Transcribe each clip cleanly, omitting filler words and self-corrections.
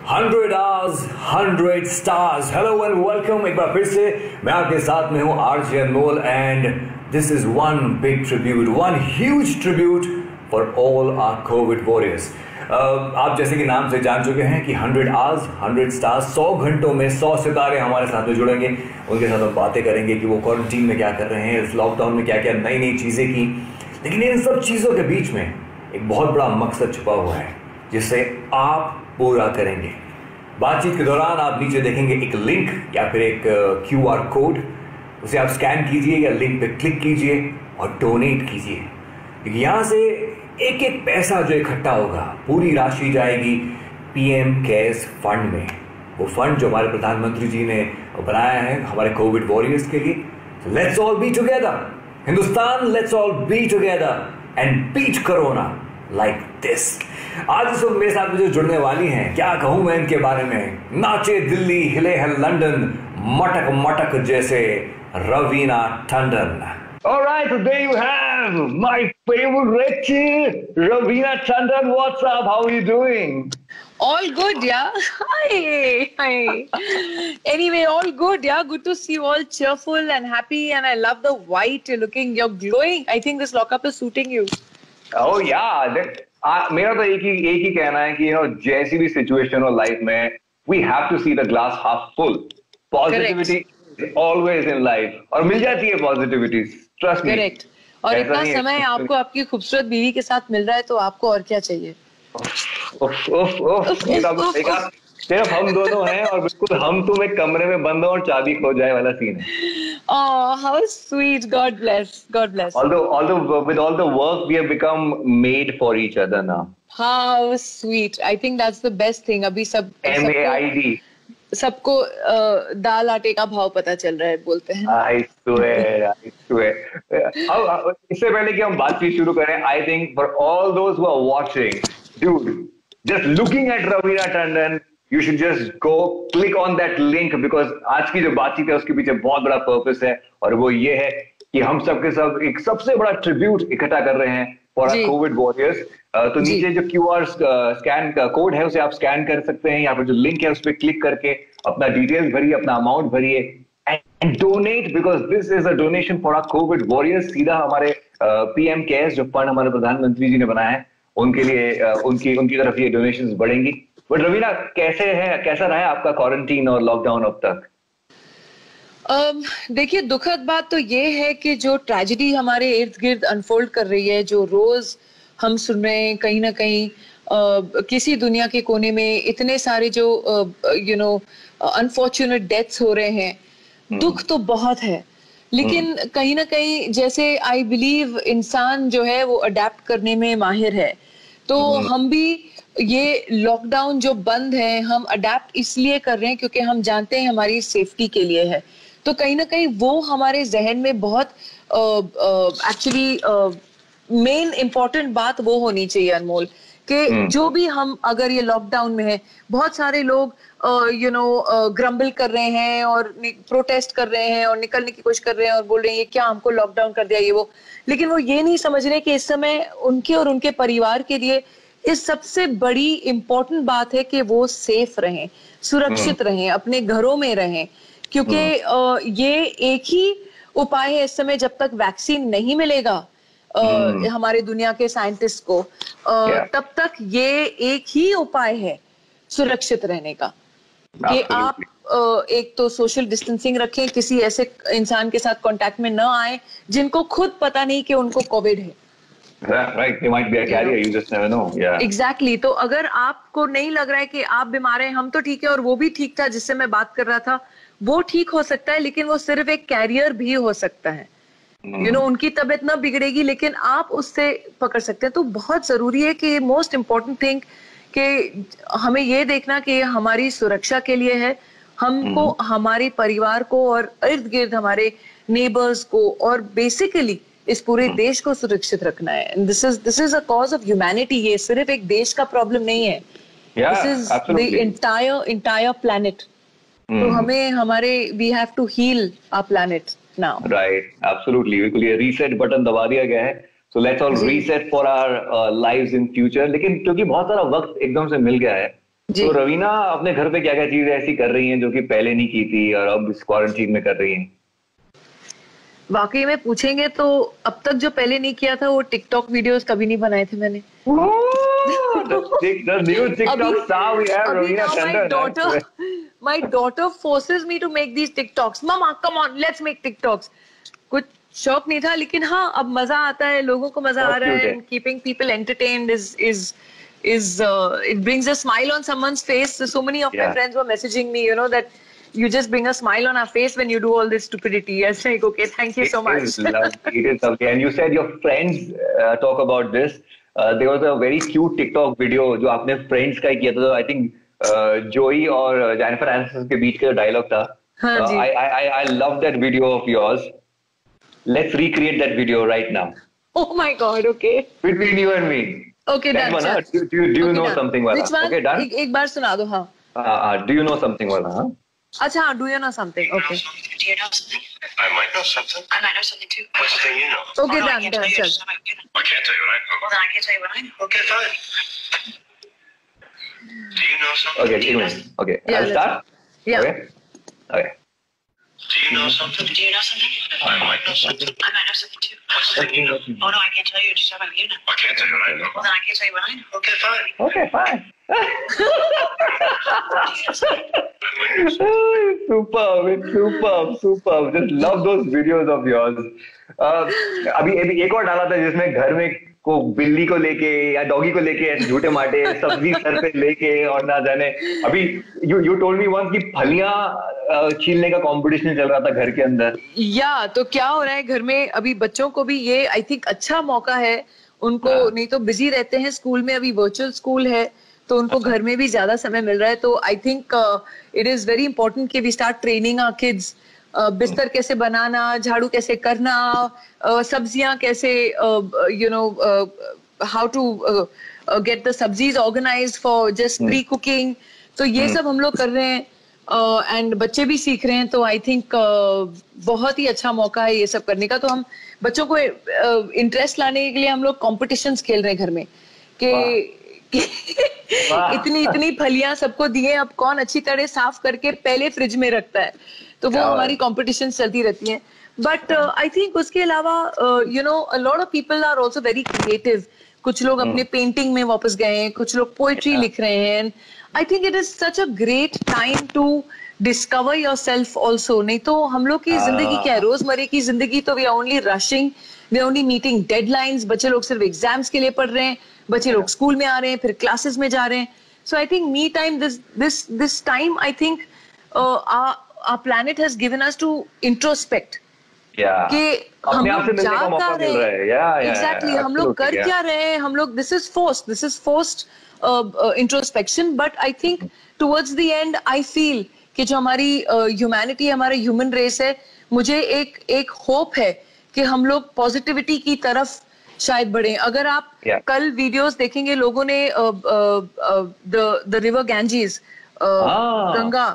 100 hours, 100 stars. Hello and welcome. एक बार फिर से मैं आपके साथ में हूँ RJ Anmol and this is one big tribute, one huge tribute for all our COVID warriors. आप जैसे कि नाम से जान चुके हैं कि 100 hours, 100 stars, 100 घंटों में 100 सितारे हमारे साथ में जुड़ेंगे. उनके साथ हम बातें करेंगे कि वो क्वारंटीन में क्या कर रहे हैं, इस लॉकडाउन में क्या क्या नई नई चीज़ें की. लेकिन इन सब चीज़ों के बीच में एक बहुत बड़ा मकसद छुपा हुआ है जिसे आप पूरा करेंगे. बातचीत के दौरान आप नीचे देखेंगे एक लिंक या फिर एक QR कोड. उसे आप स्कैन कीजिए या लिंक पे क्लिक कीजिए और डोनेट कीजिए. यहाँ से एक एक पैसा जो इकट्ठा होगा पूरी राशि जाएगी PM केयर्स फंड में. वो फंड जो हमारे प्रधानमंत्री जी ने बनाया है हमारे कोविड वॉरियर्स के लिए. Let's all be together Hindustan, let's all be together and beat corona like this. आज इस वक्त मेरे साथ में जो जुड़ने वाली हैं, क्या कहूं मैं इनके बारे में. नाचे दिल्ली, हिले है लंदन, मटक मटक जैसे Raveena Tandon. Alright, today you have my favorite Raveena Tandon. What's up? How are you doing? All good, yeah. Hi. Anyway, all good, yeah. Good to see you all cheerful and happy, and I love the white. You're glowing. I think this lockup is suiting you. Oh yeah. मेरा तो एक ही कहना है कि जैसी भी situation हो life में, we have to see the glass half full. Positivity is always in life. और मिल जाती है पॉजिटिविटी. Trust me. करेक्ट. और इतना समय आपको आपकी खूबसूरत बीवी के साथ मिल रहा है तो आपको और क्या चाहिए. सिर्फ हम दोनों हैं और बिल्कुल हम तुम एक कमरे में बंद हो और चाबी खो जाए वाला सीन है. Oh, how sweet. God bless. God bless. Although with all the work we have become made for each other now. How sweet. I think that's the best thing. अभी सब MAID. सबको दाल आटे का भाव पता चल रहा है बोलते हैं. I swear. इससे पहले कि हम बातचीत शुरू करें, I think for all those who are watching, dude, just looking at Raveena Tandon, you should just go click on that link because आज की जो बातचीत है उसके पीछे बहुत बड़ा पर्पस है और वो ये है कि हम सबके सब एक सबसे बड़ा ट्रिब्यूट इकट्ठा कर रहे हैं फॉर कोविड वॉरियर्स. तो नीचे जो QR स्कैन कोड है उसे आप स्कैन कर सकते हैं या फिर जो लिंक है उस पर क्लिक करके अपना डिटेल्स भरिए, अपना अमाउंट भरिए and donate because this is a donation for our covid warriors. सीधा हमारे PM केयर्स जो फंड हमारे प्रधानमंत्री जी ने बनाया है उनके लिए उनकी तरफ ये डोनेशंस बढ़ेंगी. बट रवीना, कैसा रहा है आपका क्वारंटीन और लॉकडाउन अब तक? देखिए, दुखद बात तो ये है कि जो ट्रेजेडी हमारे इर्द गिर्द अनफोल्ड कर रही है, जो रोज हम सुन रहे हैं कहीं ना कहीं किसी दुनिया के कोने में इतने सारे जो अनफॉर्चुनेट डेथ्स हो रहे हैं, दुख तो बहुत है. लेकिन कहीं ना कहीं जैसे आई बिलीव इंसान जो है वो अडेप्ट करने में माहिर है. तो हम भी ये लॉकडाउन जो बंद है हम अडेप्ट इसलिए कर रहे हैं क्योंकि हम जानते हैं हमारी सेफ्टी के लिए है. तो कहीं ना कहीं वो हमारे जहन में बहुत एक्चुअली मेन इम्पोर्टेंट बात वो होनी चाहिए अनमोल कि जो भी हम अगर ये लॉकडाउन में है, बहुत सारे लोग ग्रम्बल कर रहे हैं और प्रोटेस्ट कर रहे हैं और निकलने की कोशिश कर रहे हैं और बोल रहे हैं ये क्या हमको लॉकडाउन कर दिया ये वो. लेकिन वो ये नहीं समझ रहे कि इस समय उनके और उनके परिवार के लिए ये सबसे बड़ी इम्पोर्टेंट बात है कि वो सेफ रहें, सुरक्षित रहें, अपने घरों में रहें. क्योंकि ये एक ही उपाय है इस समय, जब तक वैक्सीन नहीं मिलेगा हमारे दुनिया के साइंटिस्ट को, तब तक ये एक ही उपाय है सुरक्षित रहने का कि आप एक तो सोशल डिस्टेंसिंग रखें, किसी ऐसे इंसान के साथ कांटेक्ट में न आए जिनको खुद पता नहीं कि उनको कोविड है. Right, they might be a carrier, you just never know. Yeah. Exactly. तो अगर आपको नहीं लग रहा है कि आप बीमार हैं, हम तो ठीक है और वो भी ठीक था जिससे मैं बात कर रहा था, वो ठीक हो सकता है लेकिन वो सिर्फ एक कैरियर भी हो सकता है. उनकी तबीयत ना बिगड़ेगी लेकिन आप उससे पकड़ सकते हैं. तो बहुत जरूरी है कि मोस्ट इम्पोर्टेंट थिंग कि हमें ये देखना कि हमारी सुरक्षा के लिए है. हमको हमारे परिवार को और इर्द गिर्द हमारे नेबर्स को और बेसिकली इस पूरे देश को सुरक्षित रखना है. This is a cause of humanity. ये सिर्फ एक देश का प्रॉब्लम नहीं है. This is the entire planet. तो हमें हमारे we have to heal our planet now. Right, absolutely. बिल्कुल ये रीसेट बटन दबा दिया गया है. So let's all reset for our lives in future. लेकिन क्योंकि बहुत सारा वक्त एकदम से मिल गया है तो रवीना अपने घर पे क्या क्या चीजें ऐसी कर रही हैं जो कि पहले नहीं की थी और अब इस क्वारंटीन में कर रही हैं? वाकई में पूछेंगे तो अब तक जो पहले नहीं किया था वो टिकटॉक वीडियोस कभी नहीं बनाए थे मैंने। The new TikTok star we have, Raveena Tandon. My daughter forces me to make these TikToks. Mama, come on, let's make TikToks. कुछ शौक नहीं था, लेकिन हाँ अब मजा आता है, लोगों को मजा आ रहा है। Keeping people entertained is it brings a smile on someone's face. So many of my friends were messaging me, you know, that you just bring a smile on our face when you do all this stupidity. Yes, like, okay, thank you so much. It is lovely. And you said your friends talk about this. There was a very cute TikTok video जो आपने friends का ही किया था, तो I think जोई और Jennifer Aniston के बीच का डायलॉग था। I love that video of yours. Let's recreate that video right now. Oh my God, okay. Between you and me. Okay, done. Do you know something वाला? Which one? Okay, done. एक बार सुना दो, हाँ. Do you know something वाला? हाँ. अच्छा, do you know something? Okay. Do you know something? I might know something. I might know something too. What's the thing you know? Okay, done. I can't tell you what I know. Well, then I can't tell you what I know. Okay, fine. Do you know something? Okay, 2 minutes. Okay, Yeah, I'll start. Yeah. Okay. Do you know something? Do you know something? I might know something. I might know something too. What's the thing you know? Oh no, I can't tell you. Just tell me what you know. I can't tell you what I know. Well, then I can't tell you what I know. Okay, fine. Okay, fine. Superb. Just love those videos of yours. अभी एक और डाला था जिसमें घर में को बिल्ली को लेके या डॉगी को लेके ऐसे झूठे माटे सब्जी सर पे लेके और ना जाने अभी you told me once कि फलियां छीलने का कंपटीशन चल रहा था घर के अंदर। तो क्या हो रहा है घर में अभी बच्चों को भी ये आई थिंक अच्छा मौका है उनको, नहीं तो बिजी रहते हैं स्कूल में, अभी वर्चुअल स्कूल है तो उनको घर में भी ज्यादा समय मिल रहा है। तो I think it is very important कि we start training our kids, बिस्तर कैसे बनाना, झाड़ू कैसे करना, सब्जियां कैसे हाउ टू गेट द सब्जीज organised for just pre cooking. तो ये सब हम लोग कर रहे हैं एंड बच्चे भी सीख रहे हैं। तो आई थिंक बहुत ही अच्छा मौका है ये सब करने का। तो हम बच्चों को इंटरेस्ट लाने के लिए हम लोग कॉम्पिटिशंस खेल रहे हैं घर में कि इतनी फलियां सबको दिए, अब कौन अच्छी तरह साफ करके पहले फ्रिज में रखता है। तो वो हमारी कॉम्पिटिशन चलती रहती हैं। बट आई थिंक उसके अलावा a lot of people are also very creative. कुछ लोग अपने पेंटिंग में वापस गए हैं, कुछ लोग पोएट्री लिख रहे हैं। I think it is such a great time to discover yourself also. नहीं तो हम लोग की जिंदगी क्या है, रोजमर्रे की जिंदगी तो we are only rushing, we are only meeting deadlines. बच्चे लोग सिर्फ एग्जाम्स के लिए पढ़ रहे हैं, बच्चे लोग स्कूल में आ रहे हैं, फिर क्लासेस में जा रहे हैं। So I think me time this time I think our planet has given us to introspect कि हम लोग जा क्या रहे हैं, exactly हम लोग कर क्या रहे हैं, हम लोग this is forced introspection. But I think towards the end I feel कि जो हमारी humanity, हमारा human race है, मुझे एक hope है कि हम लोग positivity की तरफ शायद बढ़े। अगर आप कल वीडियोस देखेंगे, लोगों ने the river Ganges, गंगा,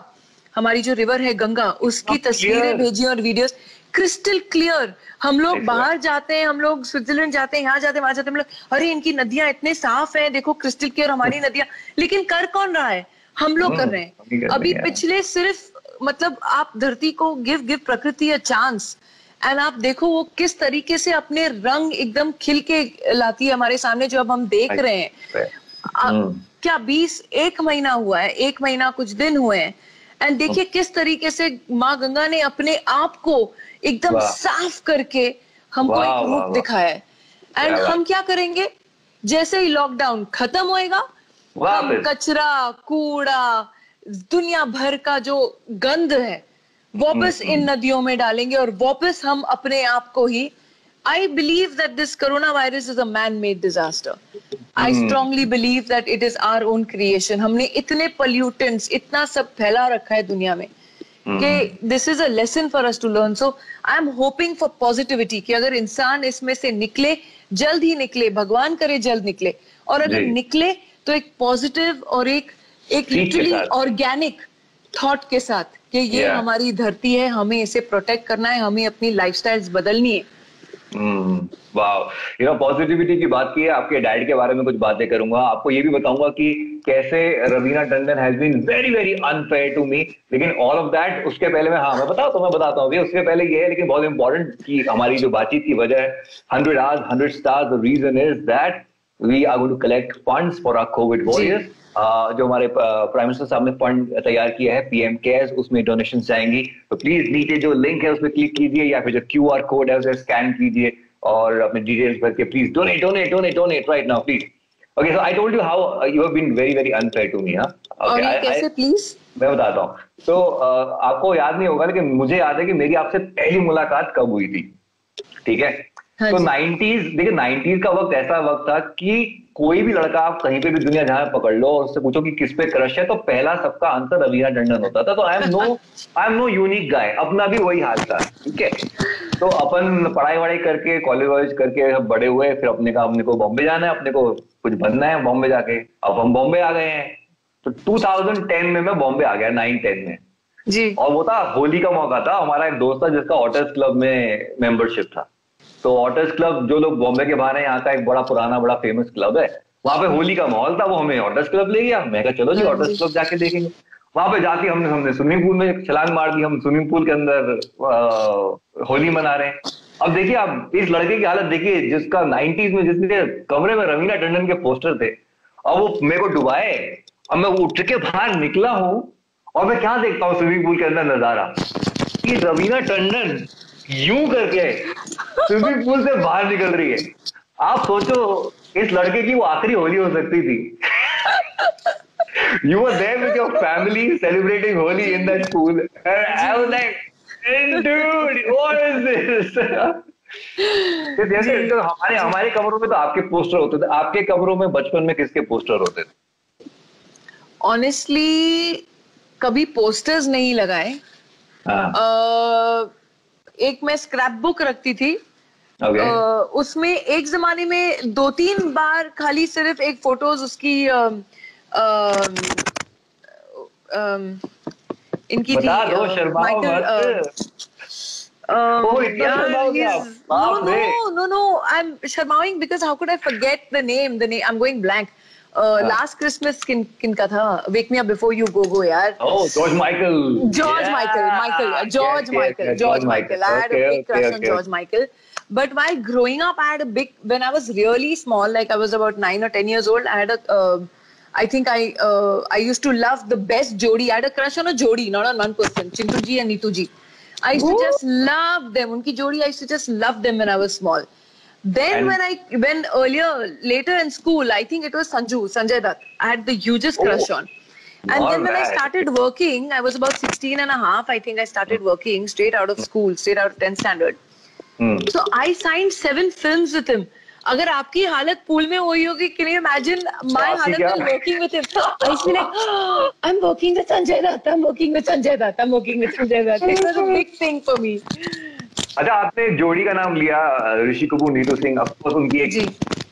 हमारी जो रिवर है गंगा, उसकी तस्वीरें भेजी और वीडियोस क्रिस्टल क्लियर। हम लोग बाहर जाते हैं, हम लोग स्विट्जरलैंड जाते हैं, यहाँ जाते हैं, वहां जाते हैं, हम लोग अरे इनकी नदियां इतने साफ हैं, देखो क्रिस्टल क्लियर हमारी नदियां। लेकिन कर कौन रहा है? हम लोग कर रहे हैं। अभी पिछले सिर्फ मतलब आप धरती को गिव प्रकृति अ चांस एंड आप देखो वो किस तरीके से अपने रंग एकदम खिल के लाती है हमारे सामने, जो अब हम देख रहे हैं। क्या 1 महीना हुआ है, 1 महीना कुछ दिन हुए हैं एंड देखिए किस तरीके से माँ गंगा ने अपने आप को एकदम साफ करके हमको एक रूप दिखाया है। एंड हम क्या करेंगे, जैसे ही लॉकडाउन खत्म होएगा, हम कचरा, कूड़ा, दुनिया भर का जो गंद है वापस इन नदियों में डालेंगे और वापस हम अपने आप को ही I believe that this coronavirus is a man-made disaster. I strongly believe that it is our own creation. हमने इतने pollutants, इतना सब फैला रखा है दुनिया में कि this is a lesson for us to learn. So I am hoping for positivity कि अगर इंसान इसमें से निकले, जल्द ही निकले, भगवान करे जल्द निकले, और अगर निकले तो एक पॉजिटिव और एक लिटरली ऑर्गेनिक थॉट के साथ कि ये हमारी धरती है, हमें इसे प्रोटेक्ट करना है, हमें अपनी लाइफस्टाइल्स बदलनी है। वाह, पॉजिटिविटी की बात की है, आपके डाइट के बारे में कुछ बातें करूंगा, आपको ये भी बताऊंगा कि कैसे Raveena Tandon has been very very unfair to me, लेकिन ऑल ऑफ दैट उसके पहले मैं बताता हूँ उसके पहले ये है, लेकिन बहुत इंपॉर्टेंट कि हमारी जो बातचीत की वजह है 100 hours 100 stars, the reason is that we are going to collect funds for our covid warriors. जो हमारे प्राइम मिनिस्टर साहब ने फंड तैयार किया है पीएम केयर्स, उसमें डोनेशन जाएंगी, तो प्लीज नीचे जो लिंक है उसमें क्लिक कीजिए या फिर जो क्यूआर कोड है उसे स्कैन कीजिए और अपने डिटेल्स भर के please donate right now please. Okay, so I told you how you have been very very unfair to me. कैसे प्लीज? मैं बताता हूँ। तो आपको याद नहीं होगा लेकिन मुझे याद है कि मेरी आपसे पहली मुलाकात कब हुई थी, ठीक है? तो 90s, देखिए 90s का वक्त ऐसा वक्त था कि कोई भी लड़का आप कहीं पे भी दुनिया जहां पकड़ लो और उससे पूछो कि किस पे क्रश है, तो पहला सबका आंसर रवीना टंडन होता था। तो आई एम नो यूनिक गाय, अपना भी वही हाल था, ठीक है? तो अपन पढ़ाई वढ़ाई करके कॉलेज करके बड़े हुए, फिर अपने को बॉम्बे जाना है, अपने को कुछ बनना है बॉम्बे जाके। अब हम बॉम्बे आ गए हैं, तो 2010 में मैं बॉम्बे आ गया, 9-10 में जी। और वो था होली का मौका था। हमारा एक दोस्त था जिसका ऑटर्स क्लब में मेंबरशिप था। तो ऑटर्स क्लब, जो लोग बॉम्बे के बाहर हैं, यहाँ का एक बड़ा पुराना बड़ा फेमस क्लब है, वहां पे होली का माहौल था। वो हमें ऑटर्स क्लब ले गया, मैं कहा चलो जी ऑटर्स क्लब जाके देखेंगे। वहां पे जाके हमने स्विमिंग पूल में एक छलांग मार दी, हम स्विमिंग पूल के अंदर होली मना रहे हैं। अब देखिए आप इस लड़के की हालत देखिए, जिसका 90s में जिसके कमरे में रवीना टंडन के पोस्टर थे, और वो मेरे को डुबाए। अब मैं उठ के बाहर निकला हूं और मैं क्या देखता हूँ स्विमिंग पूल के अंदर नजारा कि रवीना टंडन यूं करके स्विमिंग पूल से बाहर निकल रही है। आप सोचो इस लड़के की वो आखिरी होली हो सकती थी। You were there with your family celebrating Holi in that pool, and I was like, dude, what is this? जैसे तो हमारे कमरों में तो आपके पोस्टर होते थे, आपके कमरों में बचपन में किसके पोस्टर होते थे? ऑनेस्टली कभी पोस्टर्स नहीं लगाए। एक मैं स्क्रैप बुक रखती थी, उसमें एक जमाने में 2-3 बार खाली सिर्फ एक फोटोज उसकी इनकी थी। No, I'm शर्माइंग because how could I forget the name? I'm going blank. Last Christmas किनका था? Wake me up before you go यार. Oh, George Michael. George Michael. I had a big crush on George Michael. But while growing up, when I was really small, like I was about 9 or 10 years old, I had I used to love the best Jodi. I had a crush on a Jodi, not on one person, Chintu ji and Neetu ji. I used to just love them. Unki Jodi, I used to just love them when I was small. Then when later in school, I think it was Sanjay Dutt, I had the hugest crush on. And then when I started working, I was about 16 and a half, I think I started working straight out of school, straight out of 10th standard. So I signed 7 films with him. अगर आपकी हालत pool में हुई होगी, can you imagine my हालत while working with him? I used to be like, oh, I'm working with Sanjay Dutt. It was a big thing for me. अच्छा, आपने जोड़ी का नाम लिया, ऋषि कपूर, नीतू सिंह, ऑफकोर्स उनकी एक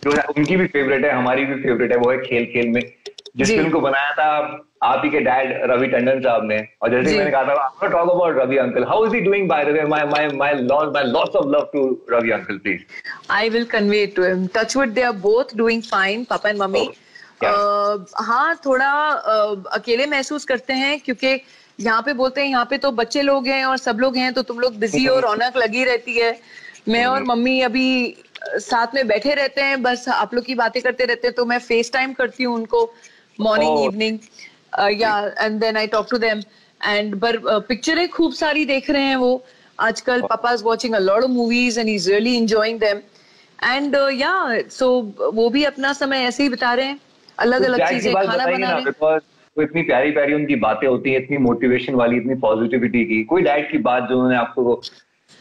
जो है उनकी भी फेवरेट है, हमारी भी फेवरेट है, वो है खेल खेल में, जिस फिल्म को बनाया था आप ही के डैड रवि टंडन साहब ने। और जैसे मैंने कहा था, talk about Ravi uncle, how is he doing by the way? My lots of love to Ravi uncle, please. I will convey it to him. Touch wood, they are both doing fine, papa and mummy. हाँ, थोड़ा अकेले महसूस करते हैं क्योंकि यहाँ पे बोलते हैं यहाँ पे तो बच्चे लोग हैं और सब लोग हैं, तो तुम लोग बिजी हो, रौनक लगी रहती है। मैं और मम्मी अभी साथ में बैठे रहते हैं, बस आप लोग की बातें करते रहते हैं, तो मैं फेस टाइम करती हूँ उनको morning evening, and then I talk to them. And पिक्चरें खूब सारी देख रहे हैं वो आजकल। Papa is watching a lot of movies and he is really enjoying them. And so वो भी अपना समय ऐसे ही बिता रहे हैं, अलग अलग चीजें, खाना बना रहे हैं। तो इतनी प्यारी प्यारी उनकी बातें होती हैं, इतनी मोटिवेशन वाली, इतनी पॉजिटिविटी की। कोई डैड की बात जो उन्होंने आपको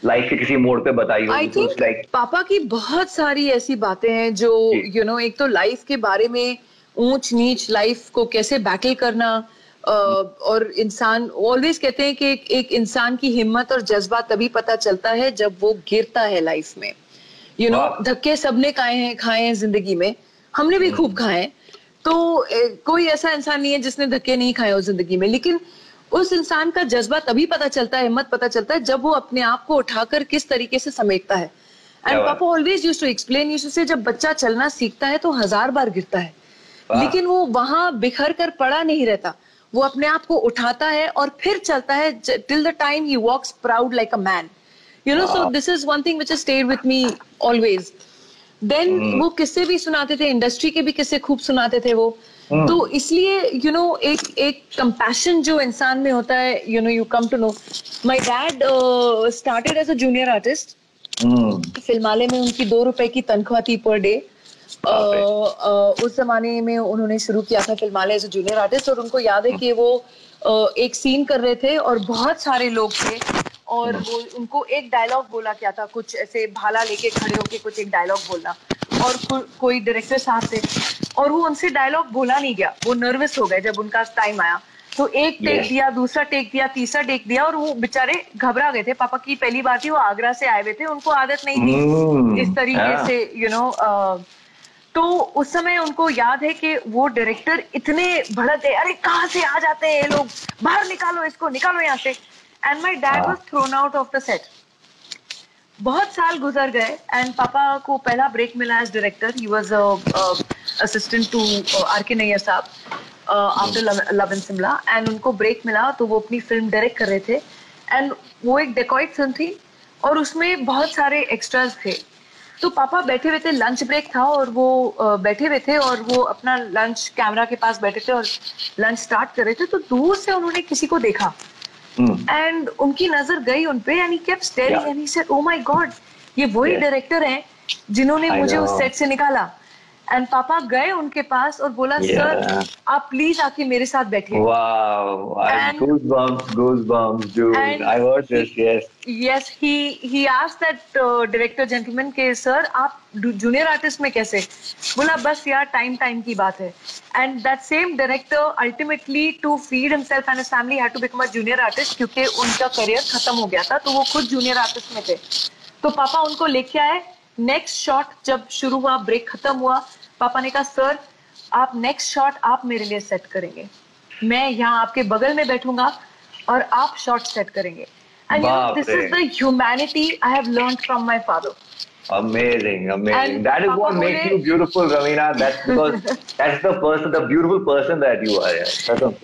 लाइफ के किसी मोड़ पे बताई हो? आई थिंक पापा की बहुत सारी ऐसी बातें हैं जो एक तो लाइफ के बारे में, ऊंच नीच लाइफ को कैसे बैटल करना, और इंसान ऑलवेज कहते हैं कि एक इंसान की हिम्मत और जज्बा तभी पता चलता है जब वो गिरता है लाइफ में। धक्के सबने खाए हैं जिंदगी में, हमने भी खूब खाए हैं, तो कोई ऐसा इंसान नहीं है जिसने धक्के नहीं खाए हो जिंदगी में। लेकिन उस इंसान का जज्बा तभी पता चलता है, हिम्मत पता चलता है, जब वो अपने आप को उठाकर किस तरीके से समेटता है। And papa always used to explain, used to say जब बच्चा चलना सीखता है तो 1000 बार गिरता है, लेकिन वो वहां बिखर कर पड़ा नहीं रहता, वो अपने आप को उठाता है और फिर चलता है till the time he walks proud like a man, you know. So this is one thing which has stayed with me always. Then वो किस्से भी सुनाते थे, इंडस्ट्री के भी किस्से खूब सुनाते थे वो. तो इसलिए यू नो एक कंपैशन जो इंसान में होता है, you know, you come to know. My dad started as a junior artist. Filmalaya में उनकी 2 रुपए की तनख्वाह थी पर डे. उस जमाने में उन्होंने शुरू किया था Filmalaya as a junior artist. और उनको याद है कि वो एक सीन कर रहे थे और बहुत सारे लोग थे और वो उनको एक डायलॉग बोला क्या था, कुछ ऐसे भाला लेके खड़े होके कुछ एक डायलॉग बोलना, और कोई डायरेक्टर साहब थे और वो उनसे डायलॉग बोला नहीं गया. वो नर्वस हो गए जब उनका टाइम आया, तो एक टेक दिया, दूसरा टेक दिया, तीसरा टेक दिया, और वो बेचारे घबरा गए थे. पापा की पहली बार थी, वो आगरा से आए हुए थे, उनको आदत नहीं थी इस तरीके से, यू नो. तो उस समय उनको याद है कि वो डायरेक्टर इतने भड़क गए, अरे कहाँ से आ जाते हैं ये लोग, बाहर निकालो इसको, निकालो यहाँ से. And my dad was thrown out of the set. बहुत साल गुजर गए एंड पापा को पहला ब्रेक मिला as director. He was assistant to RK Nayyar साहब after Love in Shimla. And उनको ब्रेक मिला तो वो अपनी फिल्म डायरेक्ट कर रहे थे. एंड वो एक डेकॉइट फिल्म थी और उसमें बहुत सारे एक्स्ट्राज थे. तो पापा बैठे हुए थे, लंच ब्रेक था और वो बैठे हुए थे और वो अपना लंच कैमरा के पास बैठे थे और लंच स्टार्ट कर रहे थे. तो दूर से उन्होंने किसी को देखा एंड उनकी नजर गई उन पे and he kept steering and he said, oh my God, ये वही डायरेक्टर हैं जिन्होंने मुझे उस सेट से निकाला. एंड पापा गए उनके पास और बोला, सर आप प्लीज आके मेरे साथ बैठिए. Goosebumps, dude. I heard this. Yes, he asked that director gentleman के सर आप जूनियर आर्टिस्ट में कैसे? बोला बस यार टाइम की बात है. And that same director ultimately to feed himself and his family had to become a junior artist क्योंकि उनका करियर खत्म हो गया था, तो वो खुद जूनियर आर्टिस्ट में थे. तो पापा उनको लेके आए. नेक्स्ट शॉट जब शुरू हुआ, ब्रेक खत्म हुआ, पापा ने कहा, सर आप नेक्स्ट शॉट आप मेरे लिए सेट करेंगे, मैं यहाँ आपके बगल में बैठूंगा और आप शॉट सेट करेंगे. And you know, this is the humanity I have learned from my father. Amazing. And that is what makes you beautiful, Raveena. That's because that's the beautiful person that you are.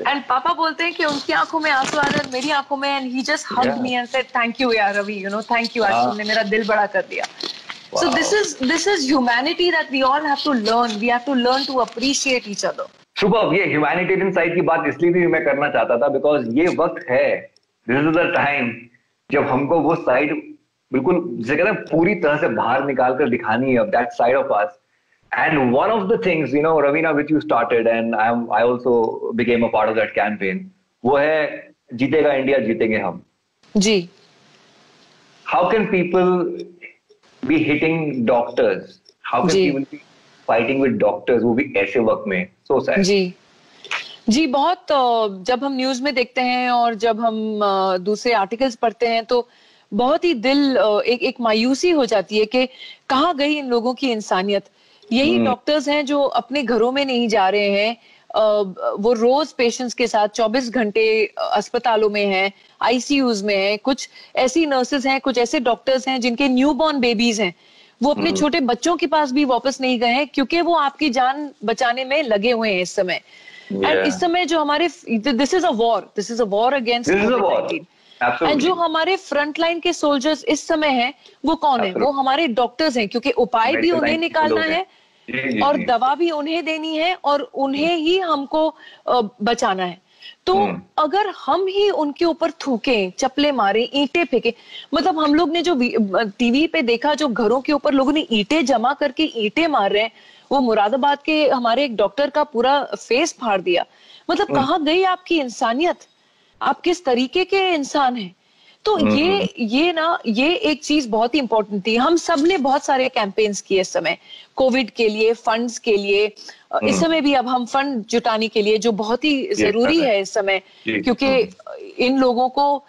And पापा बोलते हैं कि उनकी आंखों में आंसू आ रहे हैं, मेरी आंखों में, and he just hugged me and said, thank you यार Ravi, you know, thank you, आज तुमने मेरा दिल बड़ा कर दिया. Wow. So this is humanity that we all have to learn. We have to learn to appreciate each other. Super. ये humanitarian side की बात इसलिए भी मैं करना चाहता था बिकॉज ये वक्त है, दिस इज द टाइम जब हमको वो साइड बिल्कुल जिसे कहते हैं पूरी तरह से बाहर निकाल कर दिखानी है, that side of us. And one of the things you know Raveena which you started and I also became a part of that campaign, वो है जीतेगा इंडिया, जीतेंगे हम. जी. How can people be hitting doctors? How can people be fighting with doctors वो भी ऐसे वक्त में? So sad. जी बहुत. जब हम न्यूज में देखते हैं और जब हम दूसरे आर्टिकल्स पढ़ते हैं तो बहुत ही दिल एक मायूसी हो जाती है कि कहाँ गई इन लोगों की इंसानियत. यही डॉक्टर्स हैं जो अपने घरों में नहीं जा रहे हैं, वो रोज पेशेंट्स के साथ 24 घंटे अस्पतालों में हैं, ICUs में हैं. कुछ ऐसी नर्सेज हैं, कुछ ऐसे डॉक्टर्स हैं जिनके न्यूबॉर्न बेबीज हैं, वो अपने छोटे बच्चों के पास भी वापस नहीं गए हैं क्योंकि वो आपकी जान बचाने में लगे हुए हैं इस समय. एंड इस समय जो हमारे this is a war against covid. And जो हमारे फ्रंट लाइन के सोल्जर्स इस समय हैं वो कौन है? वो हमारे डॉक्टर्स हैं, क्योंकि उपाय भी उन्हें निकालना है और दवा भी उन्हें देनी है और उन्हें ही हमको बचाना है. तो अगर हम ही उनके ऊपर थूकें, चप्पलें मारे, ईंटें फेंके, मतलब हम लोग ने जो टीवी पे देखा, जो घरों के ऊपर लोगों ने ईंटें जमा करके ईंटें मार रहे हैं, वो मुरादाबाद के हमारे एक डॉक्टर का पूरा फेस फाड़ दिया. मतलब कहाँ गई आपकी इंसानियत? आप किस तरीके के इंसान हैं? तो ये एक चीज बहुत ही इंपॉर्टेंट थी. हम सब ने बहुत सारे कैंपेन्स किए इस समय, कोविड के लिए, फंड्स के लिए. इस समय भी अब हम फंड जुटाने के लिए, जो बहुत ही जरूरी है इस समय, क्योंकि इन लोगों को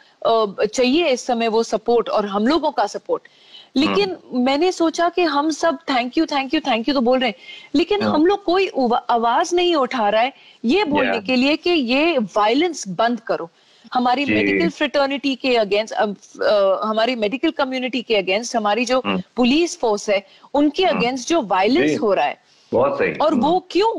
चाहिए इस समय वो सपोर्ट और हम लोगों का सपोर्ट. लेकिन मैंने सोचा कि हम सब थैंक यू तो बोल रहे हैं, लेकिन हम लोग कोई आवाज नहीं उठा रहा है ये बोलने के लिए कि ये वायलेंस बंद करो. हमारी मेडिकल फ्रेटर्निटी के अगेंस्ट, हमारी मेडिकल कम्युनिटी के अगेंस्ट, हमारी जो पुलिस फोर्स है उनके अगेंस्ट जो वायलेंस हो रहा है, बहुत सही। और वो क्यों,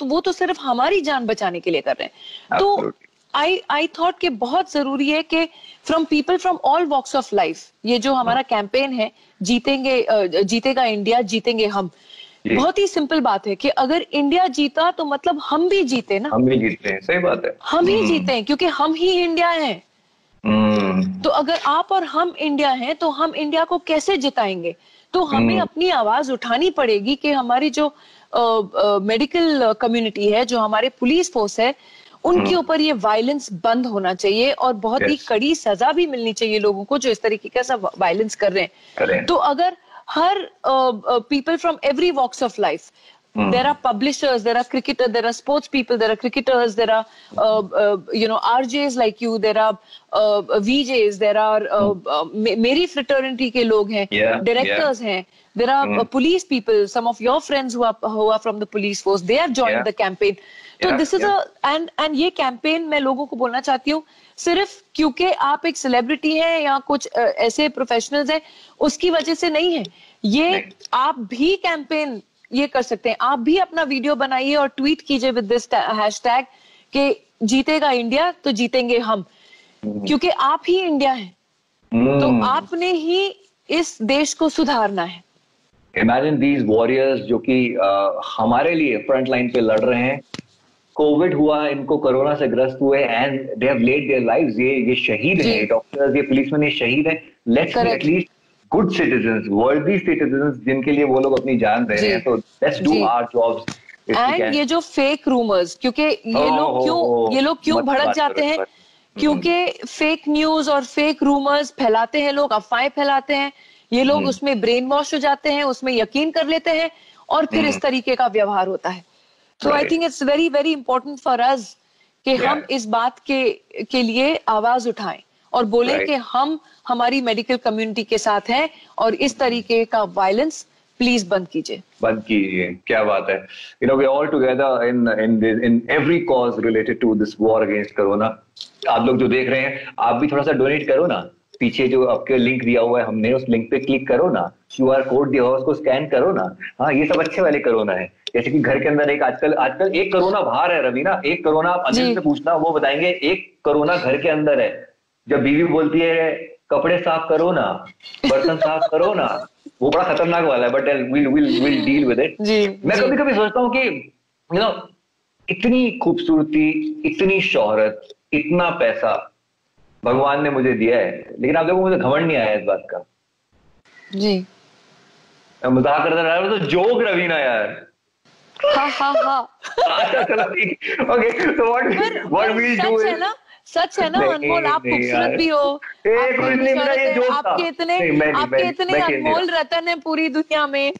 वो तो सिर्फ हमारी जान बचाने के लिए कर रहे हैं। तो आई थॉट कि बहुत जरूरी है कि from people from all walks of life, ये जो हमारा कैंपेन है जीतेगा इंडिया, जीतेंगे हम, बहुत ही सिंपल बात है कि अगर इंडिया जीता तो मतलब हम भी जीते ना, हम भी जीते हैं, सही बात है, हम ही जीते हैं क्योंकि हम ही इंडिया हैं। तो अगर आप और हम इंडिया हैं तो हम इंडिया को कैसे जिताएंगे? तो हमें अपनी आवाज उठानी पड़ेगी कि हमारी जो मेडिकल कम्युनिटी है, जो हमारे पुलिस फोर्स है, उनके ऊपर ये वायलेंस बंद होना चाहिए और बहुत ही कड़ी सजा भी मिलनी चाहिए लोगों को जो इस तरीके का सब वायलेंस कर रहे हैं। तो अगर हर people from every walks of life, there are publishers, there are cricketers, there are sports people, there are cricketers, there are RJs like you, there are VJs, there are मेरी fraternity के लोग हैं, directors हैं, there are police people, some of your friends who are from the police force, they have joined the campaign. तो this is and ये campaign मैं लोगों को बोलना चाहती हूँ, सिर्फ क्योंकि आप एक सेलिब्रिटी हैं या कुछ ऐसे प्रोफेशनल्स हैं उसकी वजह से नहीं है। ये आप भी कैंपेन ये कर सकते हैं, आप भी अपना वीडियो बनाइए और ट्वीट कीजिए विद दिस हैशटैग कि जीतेगा इंडिया तो जीतेंगे हम, क्योंकि आप ही इंडिया हैं, तो आपने ही इस देश को सुधारना है। इमेजिन दीज वॉरियर्स जो कि हमारे लिए फ्रंट लाइन पे लड़ रहे हैं, कोविड हुआ, इनको कोरोना से ग्रस्त हुए and they have led their lives, ये शहीद हैं, डॉक्टर्स, ये पुलिसमैन, ये शहीद हैं। Let's be at least good citizens, वर्दी सिटीजन्स जिनके लिए वो लोग अपनी जान दे रहे हैं, तो let's do our jobs. And ये जो फेक रूमर्स, क्योंकि ये लोग क्यों भड़क जाते हैं, क्योंकि फेक न्यूज और फेक रूमर्स फैलाते हैं लोग, अफवाहें फैलाते हैं, ये लोग उसमें ब्रेन वॉश हो जाते हैं, उसमें यकीन कर लेते हैं और फिर इस तरीके का व्यवहार होता है। तो I think it's very very important for us कि हम इस बात के लिए आवाज उठाएं और बोलें कि हम हमारी मेडिकल कम्युनिटी के साथ हैं और इस तरीके का वायलेंस प्लीज बंद कीजिए, बंद कीजिए। क्या बात है, you know we all together in every cause related to this war against corona. आप लोग जो देख रहे हैं, आप भी थोड़ा सा डोनेट करो ना, पीछे जो आपके लिंक दिया हुआ है हमने, उस लिंक पे क्लिक करो ना, QR कोड दिया हुआ है उसको स्कैन करो ना। हाँ, ये सब अच्छे वाले कोरोना है, जैसे कि घर के अंदर एक आजकल एक कोरोना बाहर है रवीना, एक कोरोना आप अनिल से पूछना, वो बताएंगे एक कोरोना घर के अंदर है। जब बीवी बोलती है कपड़े साफ करो ना, बर्तन साफ करो ना, वो बड़ा खतरनाक वाला है, but will deal with it. मैं कभी कभी सोचता हूँ कि यू नो इतनी खूबसूरती, इतनी शोहरत, इतना पैसा भगवान ने मुझे दिया है, लेकिन आप देखो मुझे घमंड नहीं आया इस बात का। जी मजाक करता रहा, तो जोक रवीना यार। चलो ठीक, ओके, तो व्हाट वी डू इज, सच है ना अनमोल, आप खूबसूरत भी हो, आपके इतने अनमोल रतन है पूरी दुनिया में।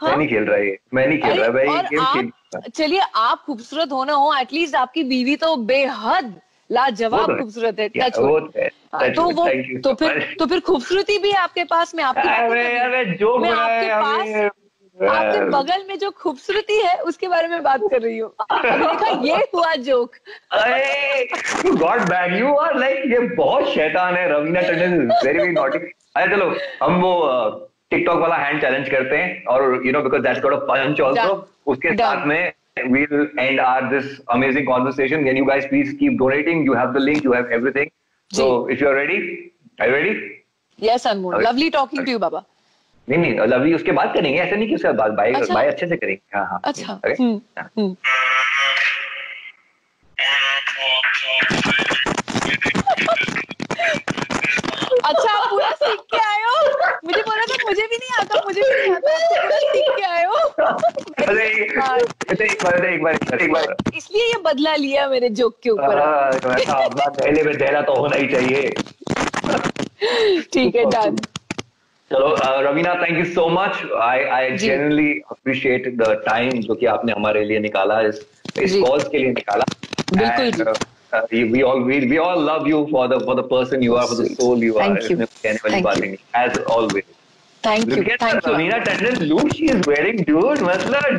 मैं नहीं खेल रहा भाई। चलिए, आप खूबसूरत हो ना हो, एटलीस्ट आपकी बीवी तो बेहद लाजवाब खूबसूरत है। तो फिर खूबसूरती भी है आपके पास में, आपके बगल में जो खूबसूरती है उसके बारे में बात कर रही हूँ। देखा, ये हुआ joke. God bad, you are like, ये बहुत शैतान है Raveena Tandon, is very very naughty. अरे चलो हम वो टिकटॉक वाला हैंड चैलेंज करते हैं, और you know because that's got a punch also, उसके साथ में we'll end our this amazing conversation. Can you guys please keep donating? You have the link, you have everything. So if you're ready, are you ready? Yes, Anmol. Okay. Lovely talking to you, Baba. नहीं lovely उसके बाद करेंगे, ऐसा नहीं कि उसके बाद bye अच्छे से करेंगे। हाँ अच्छा। अच्छा, आप पूरा सीख के आए हो? मुझे बोला था मुझे भी नहीं आता, पूरा सीख के आए हो। एक बार इसलिए ये बदला लिया मेरे जोक के ऊपर। पहले में देना तो होना ही चाहिए। ठीक है, डन। चलो Raveena, thank you so much. I genuinely appreciate the time जो कि आपने हमारे लिए निकाला, इस कॉज के लिए निकाला। बिल्कुल। We all love you for the person you are, for the soul you are. As always. Thank you. Look at Raveena Tandon look she is wearing, dude. Look at that.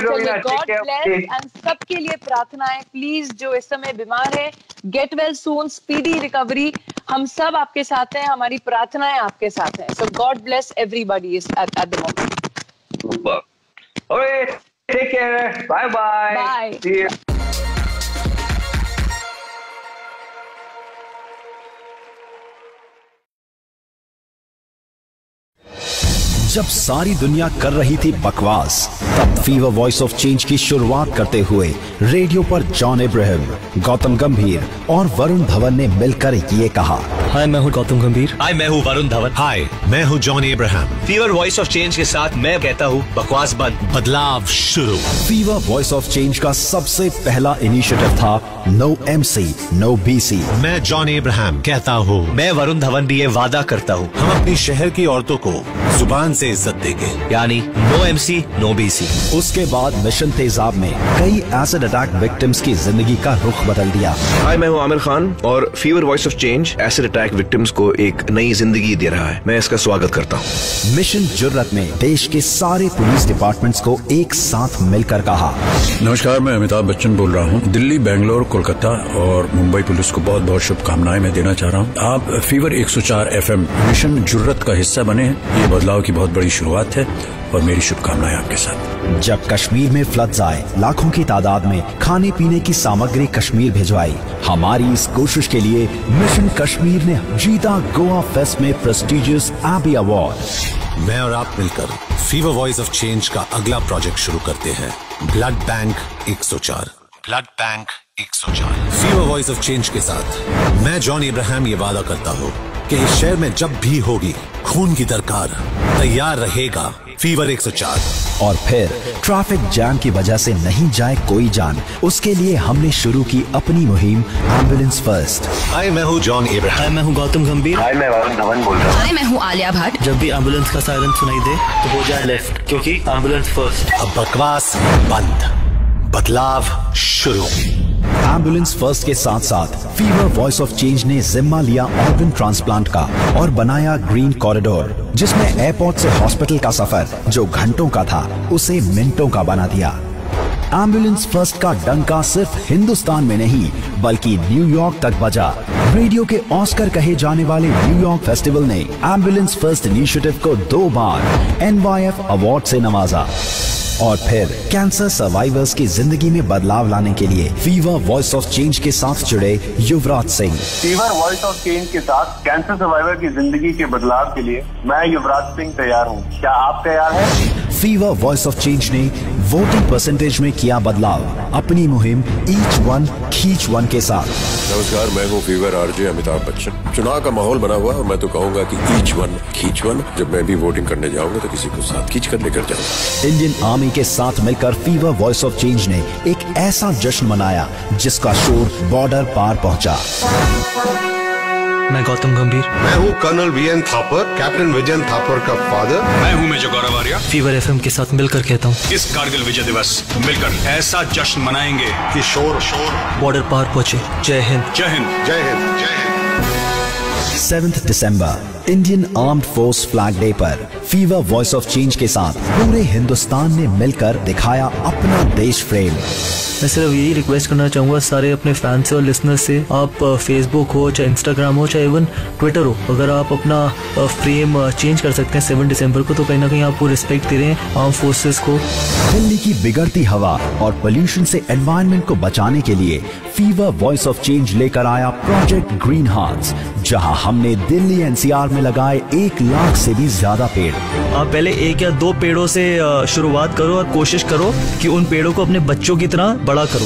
चलिए, Raveena, God bless and सबके लिए प्रार्थनाएं please, जो इस समय बीमार है, get well soon, speedy recovery. हम सब आपके साथ हैं, हमारी प्रार्थनाएं आपके साथ हैं। So God bless everybody is at the moment. Super. Alright, take care, bye bye, bye. See you. जब सारी दुनिया कर रही थी बकवास, तब फीवर वॉइस ऑफ चेंज की शुरुआत करते हुए रेडियो पर जॉन इब्राहिम, गौतम गंभीर और वरुण धवन ने मिलकर ये कहा। हाय, मैं हूँ गौतम गंभीर। हाय, मैं हूँ वरुण धवन। हाय, मैं हूँ John Ibrahim. Fever voice of change के साथ मैं कहता हूँ बकवास बंद, बदलाव शुरू। फीवर वॉइस ऑफ चेंज का सबसे पहला इनिशिएटिव था नो MC, नो BC। मैं जॉन इब्राहिम कहता हूँ, मैं वरुण धवन भी ये वादा करता हूँ, हम अपनी शहर की औरतों को जुबान से इज्जत देंगे, यानी नो MC, नो BC। उसके बाद मिशन तेजाब में कई एसिड अटैक विक्टिम्स की जिंदगी का रुख बदल दिया। हाय, मैं हूँ आमिर खान और fever voice of change acid attack victims को एक नई जिंदगी दे रहा है। मैं इसका स्वागत करता हूँ। मिशन जुर्रत में देश के सारे पुलिस डिपार्टमेंट्स को एक साथ मिलकर कहा। नमस्कार, मैं अमिताभ बच्चन बोल रहा हूँ। दिल्ली, बेंगलोर, कोलकाता और मुंबई पुलिस को बहुत बहुत शुभकामनाएं मैं देना चाह रहा हूँ। आप फीवर 104 FM मिशन जुर्रत का हिस्सा बने। ये बदलाव की बहुत बड़ी शुरुआत है और मेरी शुभकामनाएं आपके साथ। जब कश्मीर में फ्लड्स आए, लाखों की तादाद में खाने पीने की सामग्री कश्मीर भिजवाई। हमारी इस कोशिश के लिए मिशन कश्मीर ने जीता गोवा फेस्ट में प्रेस्टिजियस एबी अवार्ड। मैं और आप मिलकर फीवर वॉइस ऑफ चेंज का अगला प्रोजेक्ट शुरू करते हैं, blood bank 104। Blood bank 104। Fever voice of change के साथ मैं जॉन इब्राहिम ये वादा करता हूँ कि इस शहर में जब भी होगी खून की दरकार, तैयार रहेगा फीवर 104। और फिर ट्रैफिक जैम की वजह से नहीं जाए कोई जान, उसके लिए हमने शुरू की अपनी मुहिम एम्बुलेंस फर्स्ट। हाय, मैं हूँ जॉन इब्राहिम। हाय, मैं हूँ गौतम गंभीर। हाय, मैं वरुण धवन बोल रहा हूँ। हाय, मैं हूँ आलिया भट्ट। जब भी एम्बुलेंस का सायरन सुनाई दे तो हो जाए लेफ्ट, क्योंकि एम्बुलेंस फर्स्ट। अब बकवास बंद, बदलाव शुरू। एम्बुलेंस फर्स्ट के साथ साथ फीवर वॉइस ऑफ चेंज ने जिम्मा लिया ऑर्गन ट्रांसप्लांट का और बनाया ग्रीन कॉरिडोर, जिसमें एयरपोर्ट से हॉस्पिटल का सफर जो घंटों का था उसे मिनटों का बना दिया। एम्बुलेंस फर्स्ट का डंका सिर्फ हिंदुस्तान में नहीं बल्कि न्यूयॉर्क तक बजा। रेडियो के ऑस्कर कहे जाने वाले न्यूयॉर्क फेस्टिवल ने एम्बुलेंस फर्स्ट इनिशिएटिव को 2 बार NYF अवार्ड से नवाजा। और फिर कैंसर सर्वाइवर्स की जिंदगी में बदलाव लाने के लिए फीवर वॉइस ऑफ चेंज के साथ जुड़े Yuvraj Singh. Fever voice of change के साथ कैंसर सर्वाइवर की जिंदगी के बदलाव के लिए मैं युवराज सिंह तैयार हूँ। क्या आप तैयार हैं? फीवर वॉइस ऑफ चेंज ने वोटिंग परसेंटेज में किया बदलाव अपनी मुहिम ईच वन खींच वन के साथ। नमस्कार, मैं हूँ फीवर RJ अमिताभ बच्चन। चुनाव का माहौल बना हुआ और मैं तो कहूँगा कि ईच वन खींच वन। जब मैं भी वोटिंग करने जाऊंगा तो किसी को साथ खींच कर लेकर जाऊंगा। इंडियन आर्मी के साथ मिलकर फीवर वॉइस ऑफ चेंज ने एक ऐसा जश्न मनाया जिसका शोर बॉर्डर पार पहुंचा। मैं गौतम गंभीर। मैं हूँ colonel VN Thapar, captain Vijayan Thapar का फादर। मैं हूँ major Gaurav Arya. Fever FM के साथ मिलकर कहता हूँ, इस कारगिल विजय दिवस मिलकर ऐसा जश्न मनाएंगे कि शोर बॉर्डर पार पहुँचे। जय हिंद, जय हिंद, जय हिंद, जय हिंद। 7 दिसंबर Indian armed force flag day पर फीवर वॉइस ऑफ चेंज के साथ पूरे हिंदुस्तान ने मिलकर दिखाया अपना देश प्रेम। मैं सिर्फ यही रिक्वेस्ट करना चाहूँगा सारे अपने फैंस से और लिसनर्स से, आप फेसबुक हो चाहे इंस्टाग्राम हो चाहे इवन ट्विटर हो, अगर आप अपना फ्रेम चेंज कर सकते हैं 7 दिसंबर को, तो कहीं ना कहीं आपको रिस्पेक्ट दे रहे हैं आर्म फोर्सेस को। दिल्ली की बिगड़ती हवा और पोल्यूशन से एनवायरनमेंट को बचाने के लिए फीवर वॉइस ऑफ चेंज लेकर आया प्रोजेक्ट ग्रीन हार्ट्स, जहां हमने दिल्ली NCR में लगाए 1 लाख से भी ज्यादा पेड़। आप पहले 1 या 2 पेड़ों से शुरुआत करो और कोशिश करो कि उन पेड़ों को अपने बच्चों की तरह बड़ा करो।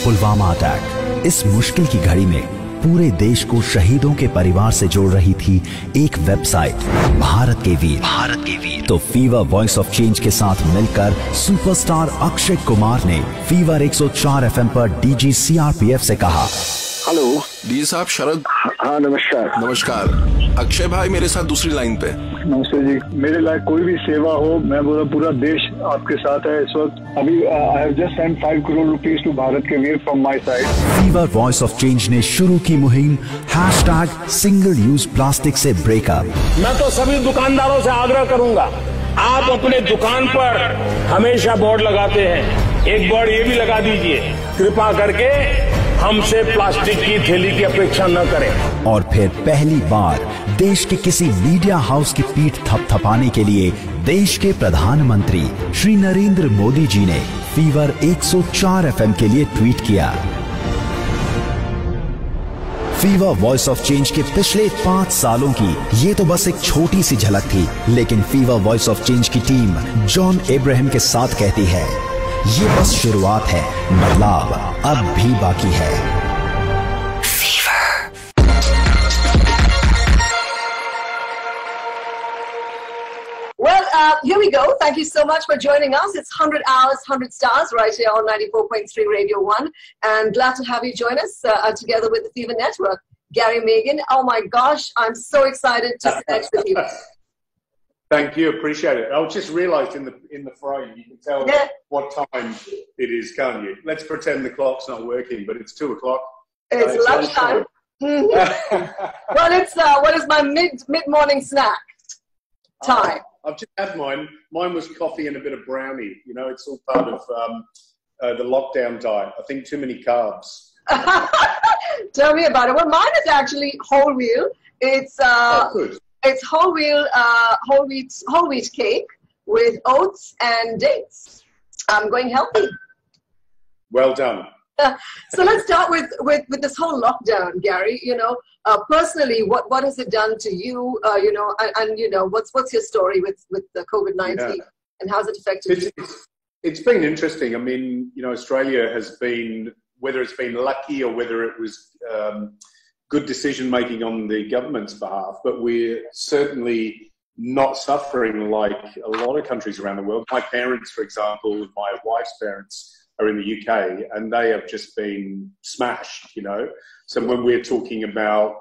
पुलवामा अटैक इस मुश्किल की घड़ी में पूरे देश को शहीदों के परिवार से जोड़ रही थी एक वेबसाइट, भारत के वीर। तो फीवर वॉइस ऑफ चेंज के साथ मिलकर सुपरस्टार अक्षय कुमार ने फीवर 104 FM पर DG CRPF से कहा, हेलो डी साहब, शरद। हाँ, नमस्कार। नमस्कार। अक्षय भाई मेरे साथ दूसरी लाइन पे। नमस्ते जी। मेरे लायक कोई भी सेवा हो, मैं बोला पूरा देश आपके साथ है इस वक्त। अभी I have just sent 5 crore rupees to Bharat के वीर from my side. Fever voice of change ने शुरू की मुहिम #सिंगल यूज प्लास्टिक से ब्रेकअप। मैं तो सभी दुकानदारों से आग्रह करूंगा, आप अपने दुकान पर हमेशा बोर्ड लगाते हैं एक बार ये भी लगा दीजिए, कृपा करके हमसे प्लास्टिक की थैली की अपेक्षा न करें। और फिर पहली बार देश के किसी मीडिया हाउस की पीठ थपथपाने के लिए देश के प्रधानमंत्री श्री नरेंद्र मोदी जी ने फीवर 104 एफएम के लिए ट्वीट किया। फीवर वॉइस ऑफ चेंज के पिछले 5 सालों की ये तो बस एक छोटी सी झलक थी, लेकिन फीवर वॉइस ऑफ चेंज की टीम जॉन इब्राहिम के साथ कहती है, ये बस शुरुआत है, बदलाव अब भी बाकी है। Here we go. Thank you so much for joining us. It's 100 hours, 100 stars right here on 94.3 Radio 1. And glad to have you join us together with the Fever Network. Gary Mehigan. Oh my gosh, I'm so excited to connect with you. Thank you. Appreciate it. I just realized in the frame, you can tell what time it is, can't you? Let's pretend the clock's not working, but it's 2 o'clock. It's lunchtime. Well, it's what is my mid-morning snack time. I've just had mine. Mine was coffee and a bit of brownie. You know, it's all part of the lockdown diet. I think too many carbs. Tell me about it. Well, mine is actually whole wheat. It's whole wheat cake with oats and dates. I'm going healthy. Well done. So let's start with this whole lockdown, Gary. You know, personally, what has it done to you? You know, and you know, what's your story with the COVID-19 and how's it affected you? It's been interesting. I mean, you know, Australia has been, whether it's been lucky or whether it was good decision making on the government's behalf, but we're certainly not suffering like a lot of countries around the world. My parents, for example, my wife's parents are in the UK, and they have just been smashed, you know. So when we're talking about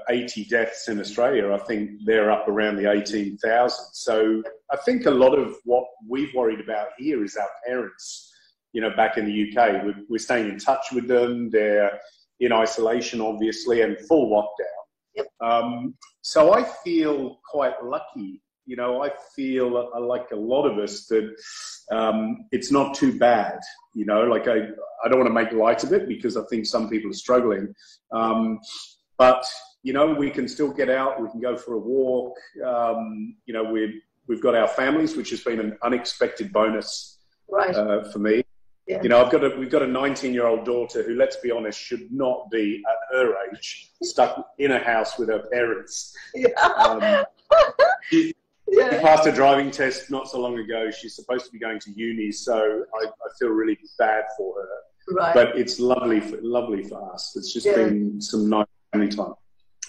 80 deaths in Australia, I think they're up around the 18,000. So I think a lot of what we've worried about here is our parents, you know, back in the UK. We're staying in touch with them. They're in isolation, obviously, and full lockdown. Yep. So I feel quite lucky. You know, I feel like a lot of us that it's not too bad. You know, like I don't want to make light of it because I think some people are struggling. But, you know, we can still get out. We can go for a walk. You know, we've got our families, which has been an unexpected bonus for me. Yeah. You know, we've got a 19-year-old daughter who, let's be honest, should not be at her age stuck in a house with her parents. Yeah. She passed a driving test not so long ago. She's supposed to be going to uni, so I feel really bad for her. Right. But it's lovely for us. It's just been some nice family time.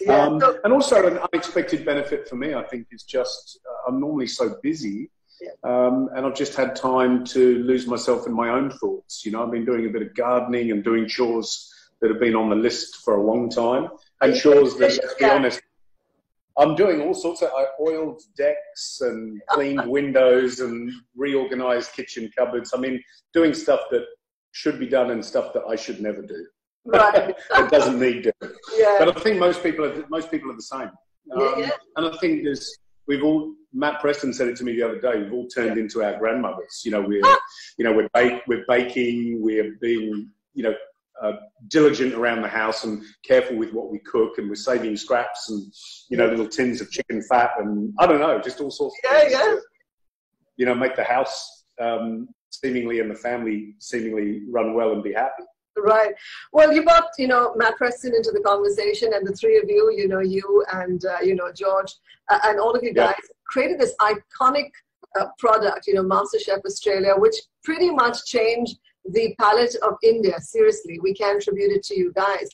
Yeah. And also an unexpected benefit for me, I think, is just I'm normally so busy. And I've just had time to lose myself in my own thoughts. You know, I've been doing a bit of gardening and doing chores that have been on the list for a long time. And chores that, let's be honest, I'm doing all sorts of, I oiled decks and cleaned windows and reorganized kitchen cupboards. I mean, doing stuff that should be done and stuff that I should never do. Right. It doesn't need to. Yeah. But I think most people are the same. And I think Matt Preston said it to me the other day. We've all turned into our grandmothers. You know, we're baking. We're being, you know, diligent around the house and careful with what we cook, and we're saving scraps and, you know, little tins of chicken fat and I don't know, just all sorts of things to, you know, make the house seemingly and the family seemingly run well and be happy. Right. Well, you brought, you know, Matt Preston into the conversation, and the three of you, you know, you and, you know, George and all of you guys created this iconic product, you know, MasterChef Australia, which pretty much changed the palette of India. Seriously, we can attribute it to you guys.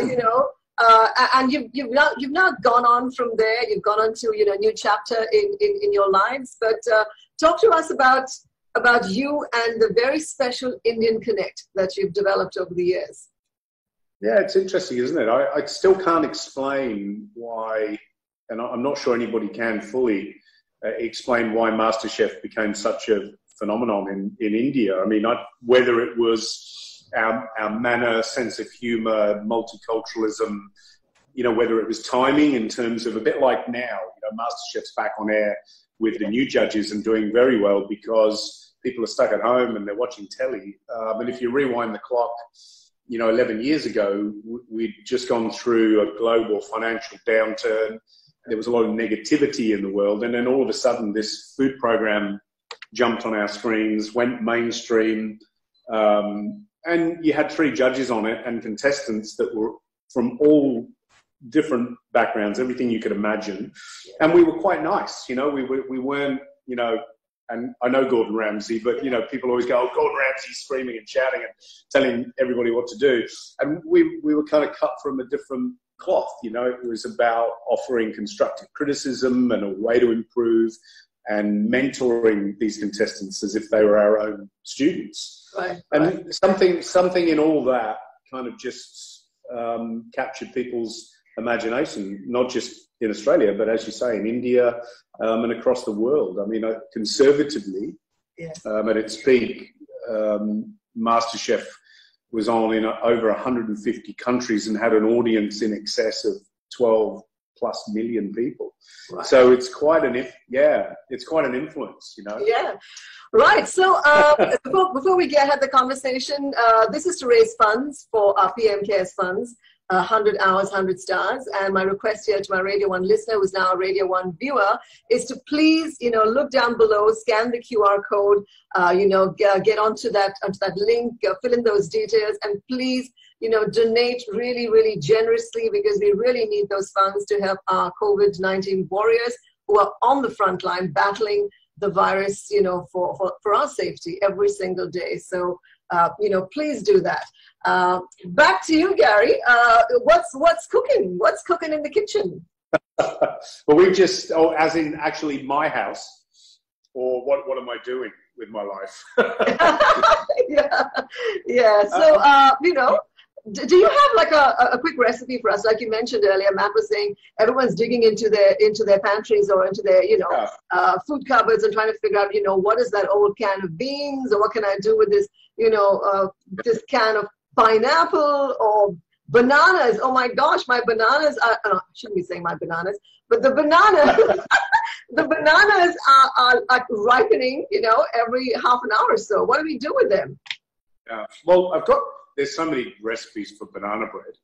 You know, and you've now gone on from there. You've gone on to, you know, a new chapter in your lives. But talk to us about you and the very special Indian connect that you've developed over the years. Yeah, it's interesting, isn't it? I still can't explain why, and I'm not sure anybody can fully explain why MasterChef became such a phenomenon in India. I mean, whether it was our manner, sense of humor, multiculturalism, you know, whether it was timing in terms of a bit like now, you know, MasterChef's back on air with the new judges and doing very well because people are stuck at home and they're watching telly. And if you rewind the clock, 11 years ago, we'd just gone through a global financial downturn. There was a lot of negativity in the world. And then all of a sudden, this food program jumped on our screens, went mainstream. And you had 3 judges on it and contestants that were from all different backgrounds, everything you could imagine. And we were quite nice. We weren't, and I know Gordon Ramsay, but, people always go, oh, Gordon Ramsay's screaming and shouting and telling everybody what to do. And we were kind of cut from a different cloth. It was about offering constructive criticism and a way to improve and mentoring these contestants as if they were our own students. Right. And something in all that kind of just captured people's imagination, not just in Australia, but as you say, in India and across the world. I mean, conservatively, at its peak, MasterChef was on in over 150 countries and had an audience in excess of 12+ million people. Right. So it's quite an influence, Yeah. Right. So before we had the conversation, this is to raise funds for our PM Cares funds. 100 hours, 100 stars. And my request here to my Radio 1 listener, who's now a Radio 1 viewer, is to please, look down below, scan the QR code, get onto that link, fill in those details, and please, donate really, really generously, because we really need those funds to help our COVID-19 warriors who are on the front line battling the virus, for our safety every single day. So, please do that. Back to you, Gary. What's cooking? What's cooking in the kitchen? Well, we just, as in actually my house, or what am I doing with my life? Yeah. So, do you have like a quick recipe for us? Like you mentioned earlier, Matt was saying everyone's digging into their pantries or into their food cupboards and trying to figure out what is that old can of beans, or what can I do with this this can of pineapple or bananas. Oh my gosh, my bananas are, I shouldn't be saying my bananas, but the bananas the bananas are ripening every half an hour or so. What do we do with them? Well, there's so many recipes for banana bread,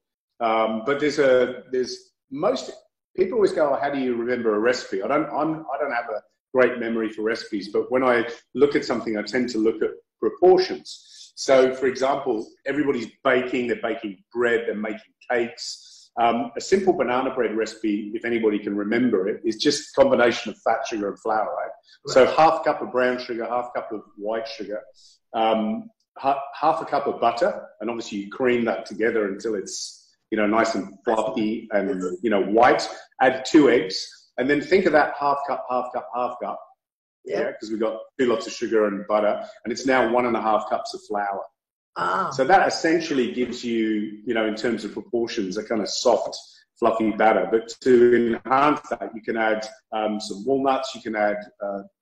but there's most people always go, how do you remember a recipe? I don't have a great memory for recipes, but when I look at something, I tend to look at proportions. So, for example, everybody's baking, they're baking bread, they're making cakes. A simple banana bread recipe, if anybody can remember it, is just a combination of fat, sugar, and flour, right? So half a cup of brown sugar, half a cup of white sugar, half a cup of butter, and obviously you cream that together until it's nice and fluffy and white. Add 2 eggs, and then think of that half cup. Yeah, because we've got 2 lots of sugar and butter, and it's now 1.5 cups of flour. So that essentially gives you, in terms of proportions, a kind of soft, fluffy batter. But to enhance that, you can add some walnuts. You can add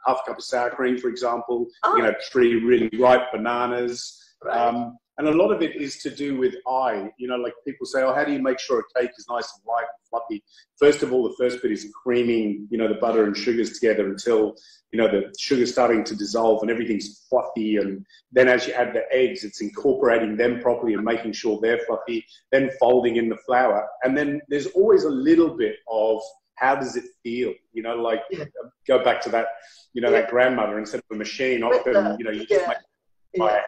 half a cup of sour cream, for example. You can add 3 really ripe bananas. Right. And a lot of it is to do with like people say, how do you make sure a cake is nice and light and fluffy? First of all, the first bit is creaming, the butter and sugars together until, the sugar's starting to dissolve and everything's fluffy. And then as you add the eggs, it's incorporating them properly and making sure they're fluffy, then folding in the flour. And then there's always a little bit of how does it feel? Go back to that, that grandmother, instead of a machine, often, you just make it.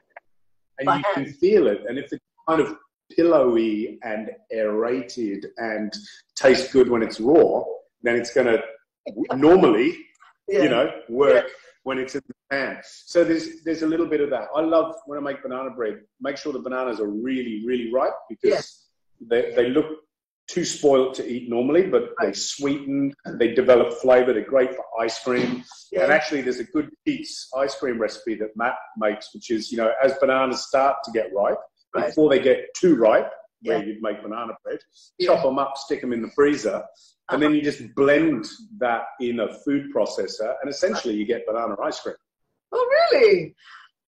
And you can feel it. And if it's kind of pillowy and aerated and tastes good when it's raw, then it's going to normally, work when it's in the pan. So there's a little bit of that. I love when I make banana bread, make sure the bananas are really, really ripe, because they look too spoiled to eat normally, but they sweeten, they develop flavor, they're great for ice cream. And actually there's a good Pete's ice cream recipe that Matt makes, which is, as bananas start to get ripe, before they get too ripe, where you'd make banana bread, chop them up, stick them in the freezer, and then you just blend that in a food processor, and essentially you get banana ice cream. Oh, really?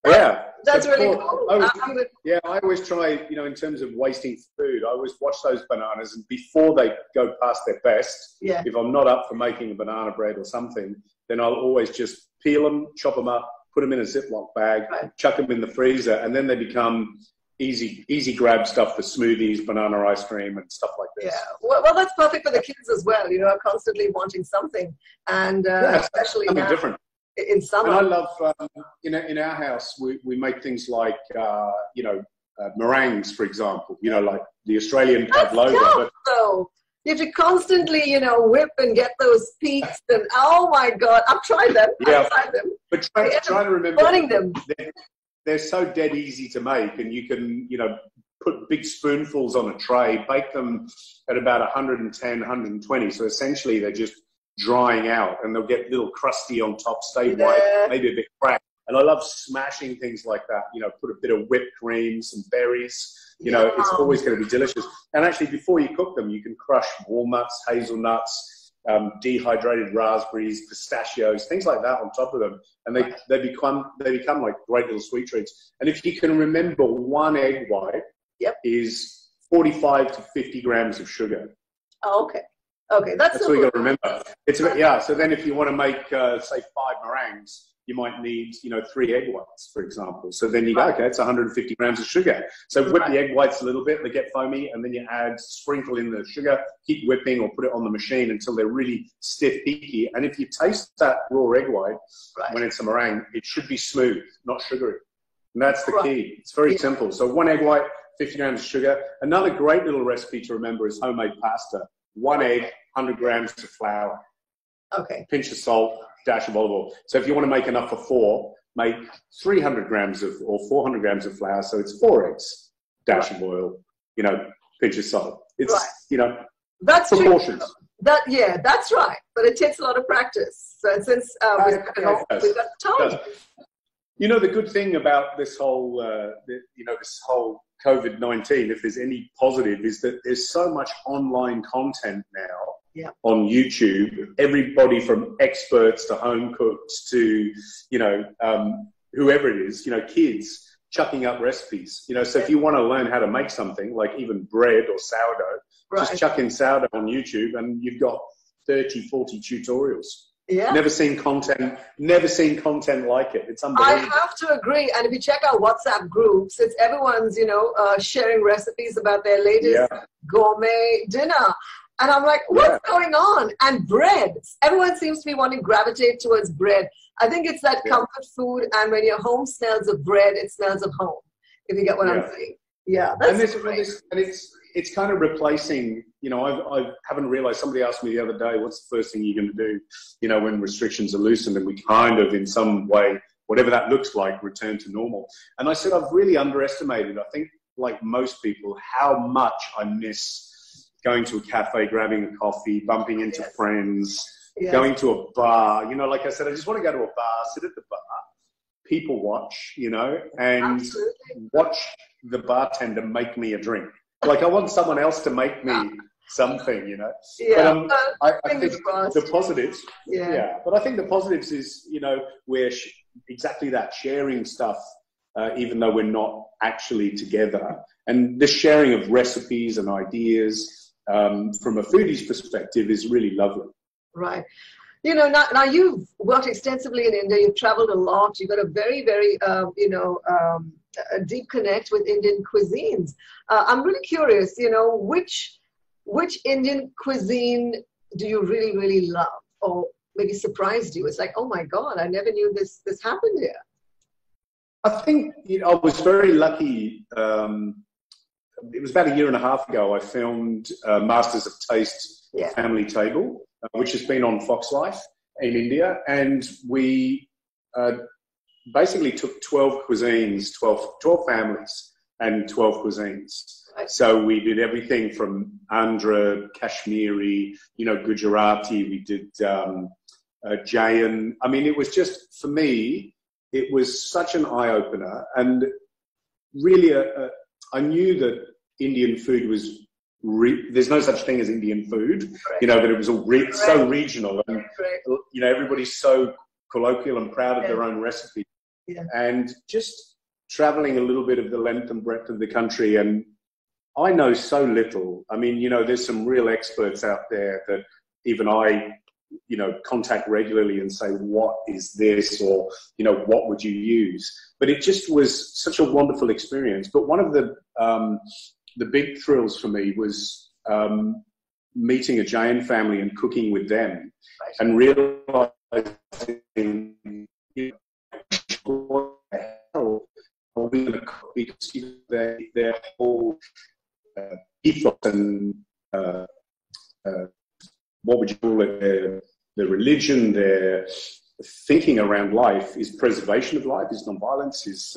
Yeah. That's really cool. I always try, in terms of wasting food, I always watch those bananas, and before they go past their best, if I'm not up for making a banana bread or something, then I'll always just peel them, chop them up, put them in a Ziploc bag, chuck them in the freezer, and then they become easy grab stuff for smoothies, banana ice cream, and stuff like this. Yeah, well, that's perfect for the kids as well. You know, constantly wanting something, and especially something now, different in summer. And I love in our house we make things like meringues, for example. You know, like the Australian pavlova. But though. You have to constantly, you know, whip and get those peaks, and oh my God, I've tried them. Yeah, I've tried them. But try to remember, burning them. They're so dead easy to make, and you can, you know, put big spoonfuls on a tray, bake them at about 110, 120. So essentially, they're just drying out, and they'll get a little crusty on top, stay white, maybe a bit cracked. And I love smashing things like that. You know, put a bit of whipped cream, some berries. You know, it's always going to be delicious. And actually, before you cook them, you can crush walnuts, hazelnuts, dehydrated raspberries, pistachios, things like that on top of them, and they become like great little sweet treats. And if you can remember, one egg white is 45 to 50 grams of sugar. Oh, okay, that's what you got to remember. It's So then, if you want to make say 5 meringues, you might need, you know, 3 egg whites, for example. So then you go, okay, it's 150 grams of sugar. So whip the egg whites a little bit, they get foamy, and then you sprinkle in the sugar, keep whipping or put it on the machine until they're really stiff, peaky. And if you taste that raw egg white when it's a meringue, it should be smooth, not sugary. And that's the key. It's very simple. So 1 egg white, 50 grams of sugar. Another great little recipe to remember is homemade pasta. 1 egg, 100 grams of flour. Okay. Pinch of salt, dash of olive oil. So if you want to make enough for 4, make 300 grams or 400 grams of flour. So it's 4 eggs, dash of oil, you know, pinch of salt. It's, you know, that's proportions. True. That's right. But it takes a lot of practice. So since we've got time. You know, the good thing about this whole, this whole COVID-19, if there's any positive, is that there's so much online content now on YouTube. Everybody from experts to home cooks to, you know, whoever it is, you know, kids chucking up recipes. You know, so if you want to learn how to make something like even bread or sourdough, just chuck in sourdough on YouTube and you've got 30, 40 tutorials. Yeah. Never seen content like it. It's unbelievable. I have to agree. And if you check our WhatsApp groups, it's everyone's, you know, sharing recipes about their latest gourmet dinner. And I'm like, what's going on? And bread. Everyone seems to be wanting to gravitate towards bread. I think it's that comfort food. And when your home smells of bread, it smells of home, if you get what I'm saying. Yeah, that's great. And it's kind of replacing, you know, I haven't realized, somebody asked me the other day, what's the first thing you're going to do, you know, when restrictions are loosened and we kind of, in some way, whatever that looks like, return to normal. And I said, I've really underestimated, I think, like most people, how much I miss going to a cafe, grabbing a coffee, bumping into friends, going to a bar. You know, like I said, I just want to go to a bar, sit at the bar, people watch, you know, and watch the bartender make me a drink. Like I want someone else to make me something, you know. Yeah, but I think the positives. But I think the positives is, you know, we're exactly that, sharing stuff, even though we're not actually together, and the sharing of recipes and ideas from a foodie's perspective is really lovely. Right. You know, now you've worked extensively in India. You've traveled a lot. You've got a very, very, a deep connect with Indian cuisines. I'm really curious, you know, which Indian cuisine do you really, really love, or maybe surprised you? It's like, oh my God, I never knew this happened here. I think, you know, I was very lucky. It was about 1.5 years ago. I filmed Masters of Taste Family Table, which has been on Fox Life in India, and we basically took 12 cuisines, 12 families and 12 cuisines. Right. So we did everything from Andhra, Kashmiri, you know, Gujarati, we did Jain. I mean, it was just, for me, it was such an eye-opener, and really I knew that Indian food was, there's no such thing as Indian food, you know, but it was all so regional, and, you know, everybody's so colloquial and proud of their own recipe. Yeah. And just traveling a little bit of the length and breadth of the country, and I know so little. I mean, you know, there's some real experts out there that even I contact regularly and say, what is this? Or, what would you use? But it just was such a wonderful experience. But one of the big thrills for me was meeting a Jain family and cooking with them, and realizing, what the hell are we going to cook? Because their whole ethos and what would you call it? Their religion, their thinking around life is preservation of life, is non-violence, is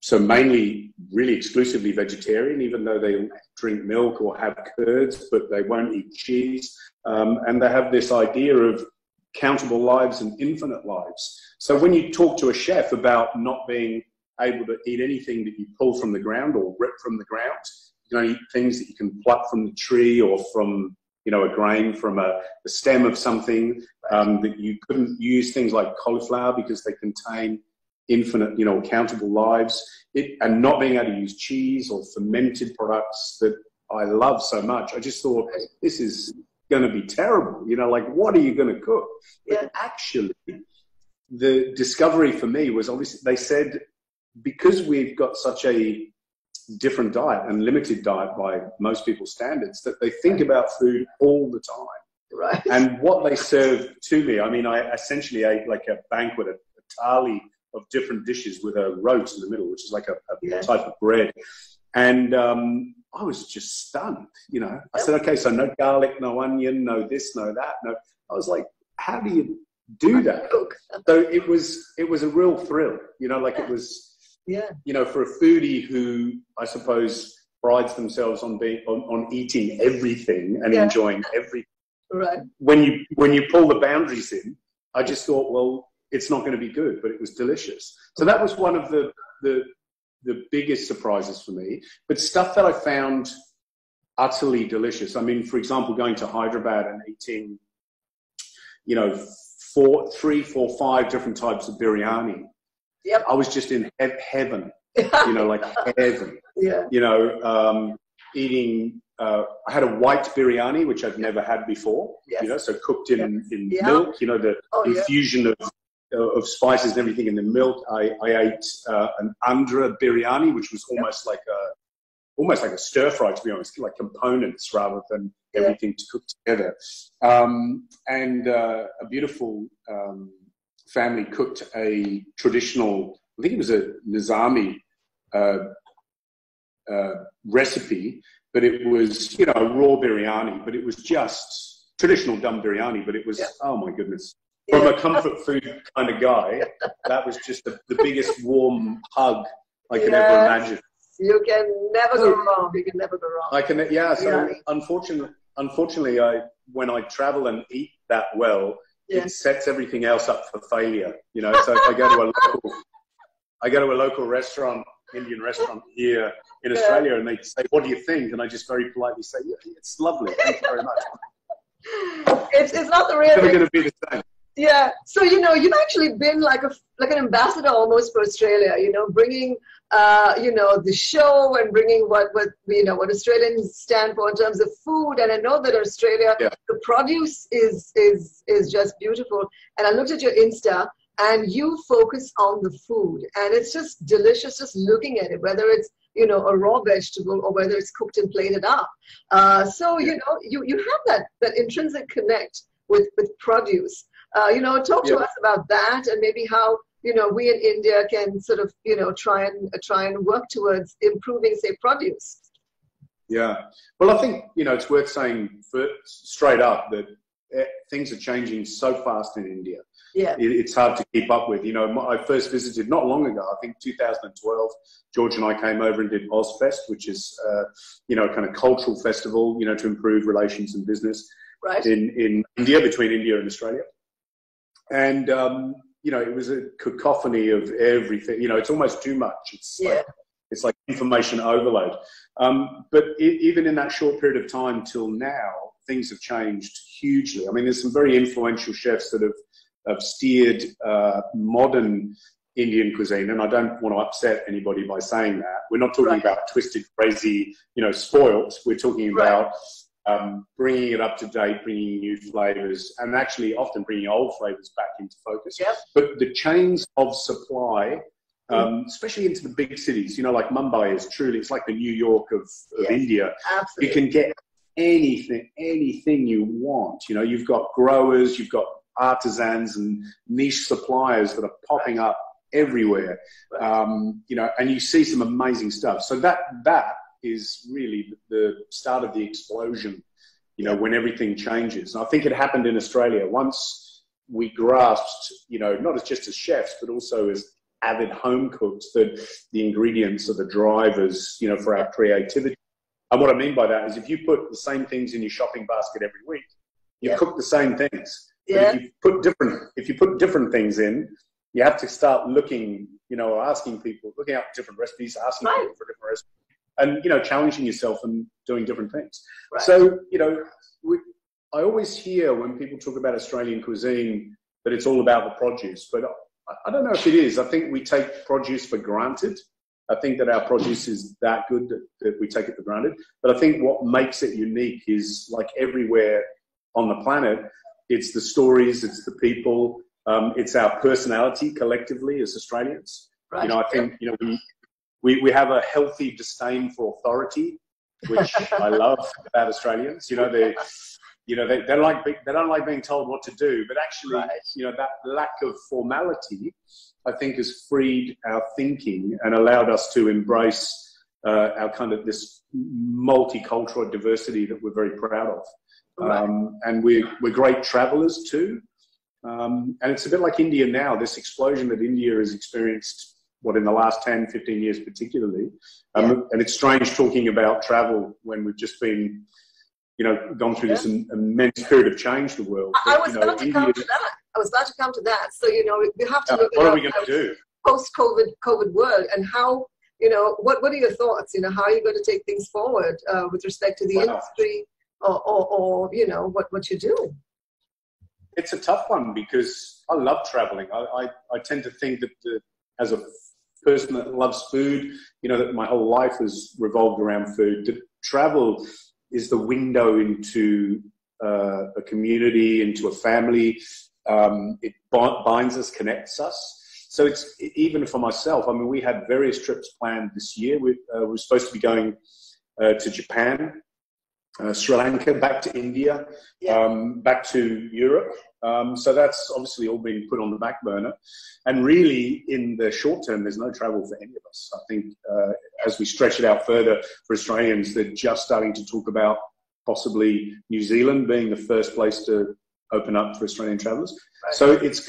so mainly really exclusively vegetarian, even though they drink milk or have curds, but they won't eat cheese. And they have this idea of countable lives and infinite lives. So when you talk to a chef about not being able to eat anything that you pull from the ground or rip from the ground, you can only eat things that you can pluck from the tree or from, a grain from the stem of something, that you couldn't use things like cauliflower because they contain infinite, countable lives, and not being able to use cheese or fermented products that I love so much. I just thought, this is going to be terrible. What are you going to cook? But actually, the discovery for me was, obviously, they said, because we've got such a different diet and limited diet by most people's standards, that they think about food all the time. Right. And what they served to me, I essentially ate like a banquet, a thali of different dishes with a rot in the middle, which is like a type of bread. And I was just stunned, I said, okay, so no garlic, no onion, no this, no that. No. I was like, how do you do that? So it was a real thrill, it was, for a foodie who I suppose prides themselves on eating everything and enjoying everything. Right. When you pull the boundaries in, I just thought, well, it's not going to be good, but it was delicious. So that was one of the biggest surprises for me. But stuff that I found utterly delicious. For example, going to Hyderabad and eating, 3, 4, 5 different types of biryani. Yep. I was just in heaven, like heaven. Yeah. Eating. I had a white biryani, which I'd never had before. Yes. So cooked in milk. The infusion of spices and everything in the milk. I ate an andhra biryani, which was almost like a stir fry, to be honest, like components rather than everything to cook together. And a beautiful family cooked a traditional, I think it was a Nizami recipe, but it was, a raw biryani, but it was just traditional dum biryani, but it was, oh my goodness. From a comfort food kind of guy, that was just the biggest warm hug I could ever imagine. You can never go wrong. You can never go wrong. So unfortunately, when I travel and eat that well, it sets everything else up for failure. So if I go to a local restaurant, Indian restaurant here in Australia, and they say, "What do you think?" and I just very politely say, "Yeah, it's lovely. Thank you very much." It's not the real. Never going to be the same. Yeah. So, you've actually been like an ambassador almost for Australia, bringing, the show and bringing what Australians stand for in terms of food. And I know that Australia, the produce is just beautiful. And I looked at your Insta and you focus on the food, and it's just delicious just looking at it, whether it's, a raw vegetable or whether it's cooked and plated up. You have that intrinsic connect with produce. Talk to us about that, and maybe how, we in India can sort of, try and work towards improving, say, produce. Yeah. Well, I think, it's worth saying straight up that things are changing so fast in India. Yeah. It's hard to keep up with. I first visited not long ago, I think 2012, George and I came over and did Ozfest, which is, a kind of cultural festival, to improve relations and business in India, between India and Australia. And, it was a cacophony of everything. It's almost too much. It's like information overload. But even in that short period of time till now, things have changed hugely. There's some very influential chefs that have steered modern Indian cuisine, and I don't want to upset anybody by saying that. We're not talking about twisted, crazy, spoilt. We're talking about bringing it up to date, bringing new flavors, and actually often bringing old flavors back into focus. Yep. But the chains of supply, especially into the big cities, like Mumbai is truly, it's like the New York of India. Absolutely. You can get anything you want. You've got growers, you've got artisans and niche suppliers that are popping up everywhere. And you see some amazing stuff. So that is really the start of the explosion, when everything changes. And I think it happened in Australia once we grasped, not just as chefs, but also as avid home cooks, that the ingredients are the drivers, for our creativity. And what I mean by that is if you put the same things in your shopping basket every week, you cook the same things. But if you put different things in, you have to start looking, asking people, looking out for different recipes, asking people for different recipes, and, challenging yourself and doing different things. Right. So, I always hear when people talk about Australian cuisine that it's all about the produce, but I don't know if it is. I think we take produce for granted. I think that our produce is that good that we take it for granted. But I think what makes it unique is, like everywhere on the planet, it's the stories, it's the people, it's our personality collectively as Australians. Right. I think, we have a healthy disdain for authority, which I love about Australians. They don't like being told what to do, but actually, that lack of formality, I think, has freed our thinking and allowed us to embrace our kind of this multicultural diversity that we're very proud of. Right. And we're great travelers too. And it's a bit like India now, this explosion that India has experienced, in the last 10, 15 years particularly. And it's strange talking about travel when we've just been, gone through this immense period of change the world. I was about to come to that. So, we have to look at what are we going to do? Post-COVID world, and how, what are your thoughts? How are you going to take things forward with respect to the industry or what you do? It's a tough one because I love traveling. I tend to think that as a person that loves food, that my whole life has revolved around food. To travel is the window into a community, into a family. It binds us, connects us. So it's, even for myself, we had various trips planned this year. We were supposed to be going to Japan, Sri Lanka, back to India, back to Europe. So that's obviously all been put on the back burner. And really, in the short term, there's no travel for any of us. I think as we stretch it out further for Australians, they're just starting to talk about possibly New Zealand being the first place to open up for Australian travellers. Right. So it's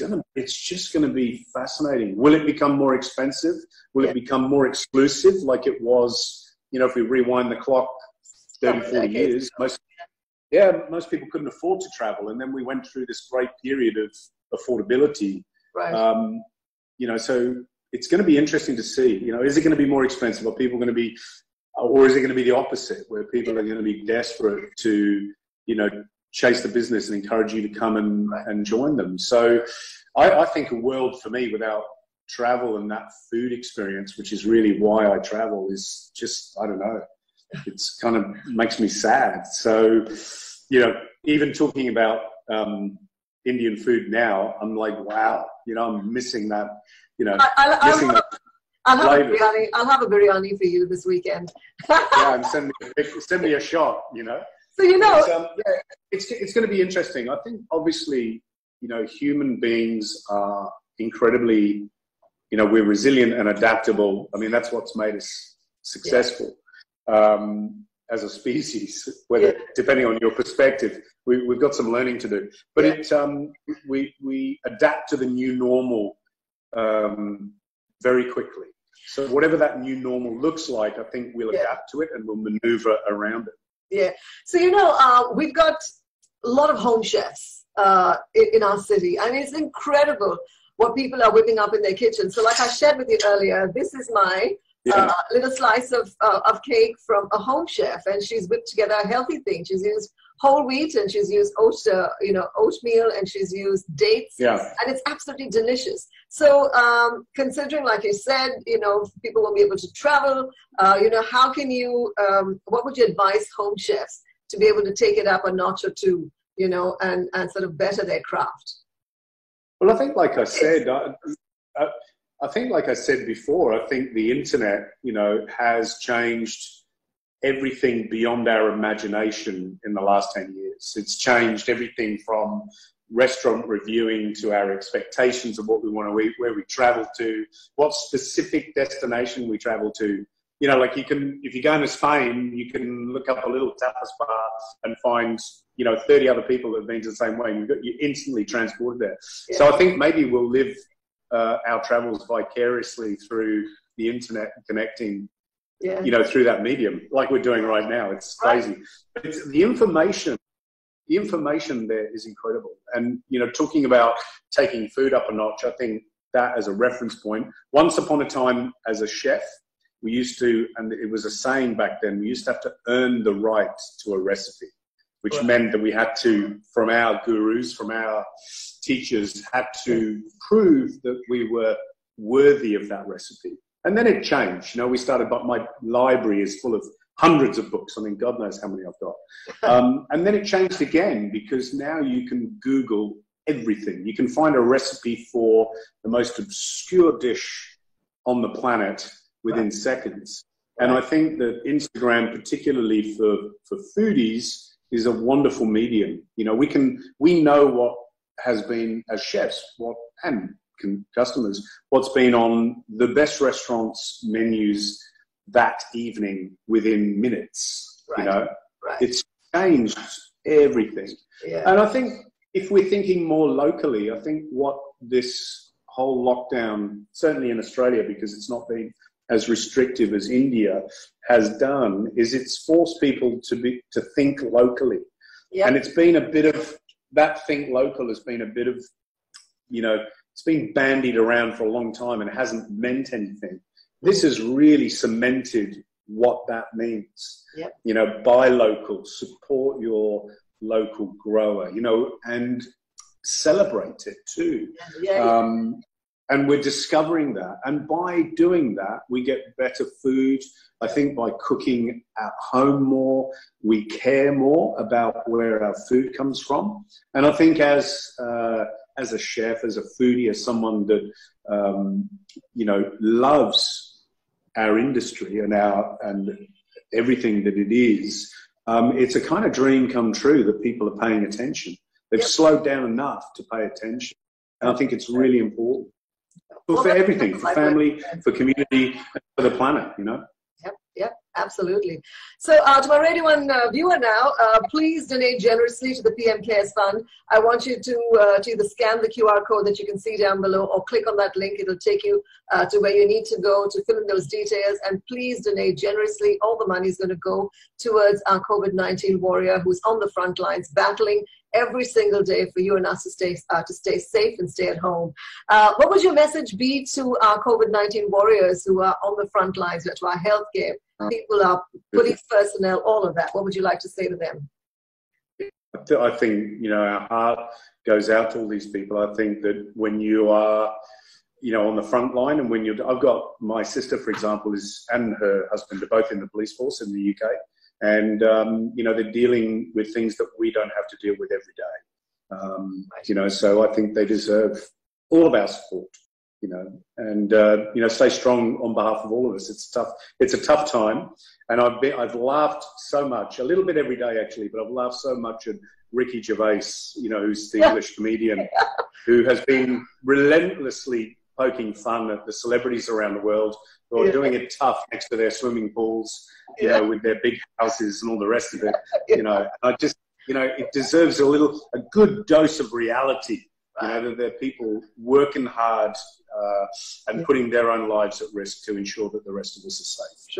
just gonna be fascinating. Will it become more expensive? Will it become more exclusive like it was, if we rewind the clock 30, 40 years, most people couldn't afford to travel. And then we went through this great period of affordability. Right. So it's going to be interesting to see, is it going to be more expensive? Are people going to be, or is it going to be the opposite, where people are going to be desperate to, chase the business and encourage you to come and join them? So I think a world for me without travel and that food experience, which is really why I travel, is just, I don't know. It's kind of makes me sad. So, even talking about Indian food now, I'm like, wow, I'm missing that, I'll have a biryani for you this weekend. And send me a shot, So, it's going to be interesting. I think, obviously, human beings are incredibly, we're resilient and adaptable. That's what's made us successful. As a species, depending on your perspective, we've got some learning to do. But we adapt to the new normal very quickly. So whatever that new normal looks like, I think we'll adapt to it and we'll maneuver around it. Yeah. So, we've got a lot of home chefs in our city. It's incredible what people are whipping up in their kitchen. So like I shared with you earlier, this is my little slice of cake from a home chef, and she's whipped together a healthy thing. She's used whole wheat, and she's used oatmeal, and she's used dates, and it's absolutely delicious. So considering, like you said, people won't be able to travel, how can you, what would you advise home chefs to be able to take it up a notch or two, you know, and sort of better their craft? Well, I think, like I said, I think, like I said before, I think the internet, you know, has changed everything beyond our imagination in the last 10 years. It's changed everything from restaurant reviewing to our expectations of what we want to eat, where we travel to, what specific destination we travel to. You know, like if you go to Spain, you can look up a little tapas bar and find, you know, 30 other people that have been to the same way, and you're instantly transported there. Yeah. So I think maybe we'll live our travels vicariously through the internet and connecting, you know, through that medium, like we're doing right now. It's crazy. But it's, the information there is incredible. And, you know, talking about taking food up a notch, I think that as a reference point, once upon a time as a chef, we used to, and it was a saying back then, we used to have to earn the right to a recipe, which meant that we had to, from our gurus, from our teachers, had to prove that we were worthy of that recipe. And then it changed. You know, we started, but my library is full of hundreds of books. I mean, God knows how many I've got. And then it changed again, because now you can Google everything. You can find a recipe for the most obscure dish on the planet within seconds. And I think that Instagram, particularly for foodies, is a wonderful medium. You know, we know what has been, as chefs, and customers, what's been on the best restaurants' menus that evening within minutes. You know, it's changed everything. And I think if we're thinking more locally, I think what this whole lockdown, certainly in Australia, because it's not been as restrictive as India has done, is it's forced people to think locally. And it's been a bit of, that think local has been a bit of, you know, it's been bandied around for a long time and hasn't meant anything. This has really cemented what that means. You know, buy local, support your local grower, you know, and celebrate it too. And we're discovering that. And by doing that, we get better food. I think by cooking at home more, we care more about where our food comes from. And I think as a chef, as a foodie, as someone that, you know, loves our industry and everything that it is, it's a kind of dream come true that people are paying attention. They've slowed down enough to pay attention. And I think it's really important. Well, for everything, for family, for community, and for the planet, you know? Yep, absolutely. So to my Radio 1 viewer now, please donate generously to the PM Cares Fund. I want you to either scan the QR code that you can see down below or click on that link. It'll take you to where you need to go to fill in those details. And please donate generously. All the money is going to go towards our COVID-19 warrior who's on the front lines battling every single day for you and us to stay safe and stay at home. What would your message be to our COVID-19 warriors who are on the front lines, to our healthcare people, our police personnel, all of that? What would you like to say to them? I think, you know, our heart goes out to all these people. I think that when you are, you know, on the front line, and when I've got my sister, for example, and her husband are both in the police force in the UK. And, you know, they're dealing with things that we don't have to deal with every day. You know, so I think they deserve all of our support, you know, and, you know, stay strong on behalf of all of us. It's tough. It's a tough time. And I've laughed so much, a little bit every day, actually, but I've laughed so much at Ricky Gervais, you know, who's the English comedian, who has been relentlessly poking fun at the celebrities around the world who are doing it tough next to their swimming pools, you know, with their big houses and all the rest of it. You know, I just, you know, it deserves a good dose of reality. You know, that there are people working hard and putting their own lives at risk to ensure that the rest of us are safe.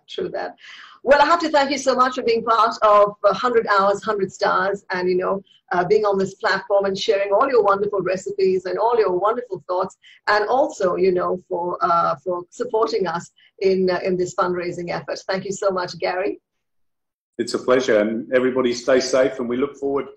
True that. Well, I have to thank you so much for being part of 100 Hours, 100 Stars, and, you know, being on this platform and sharing all your wonderful recipes and all your wonderful thoughts, and also, you know, for supporting us in this fundraising effort. Thank you so much, Gary. It's a pleasure, and everybody stay safe, and we look forward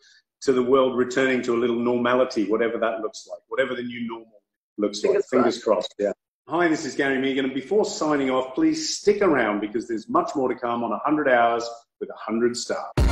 to the world returning to a little normality, whatever that looks like, whatever the new normal looks like. Fingers crossed, yeah. Hi, this is Gary Mehigan, and before signing off, please stick around because there's much more to come on 100 Hours with 100 Stars.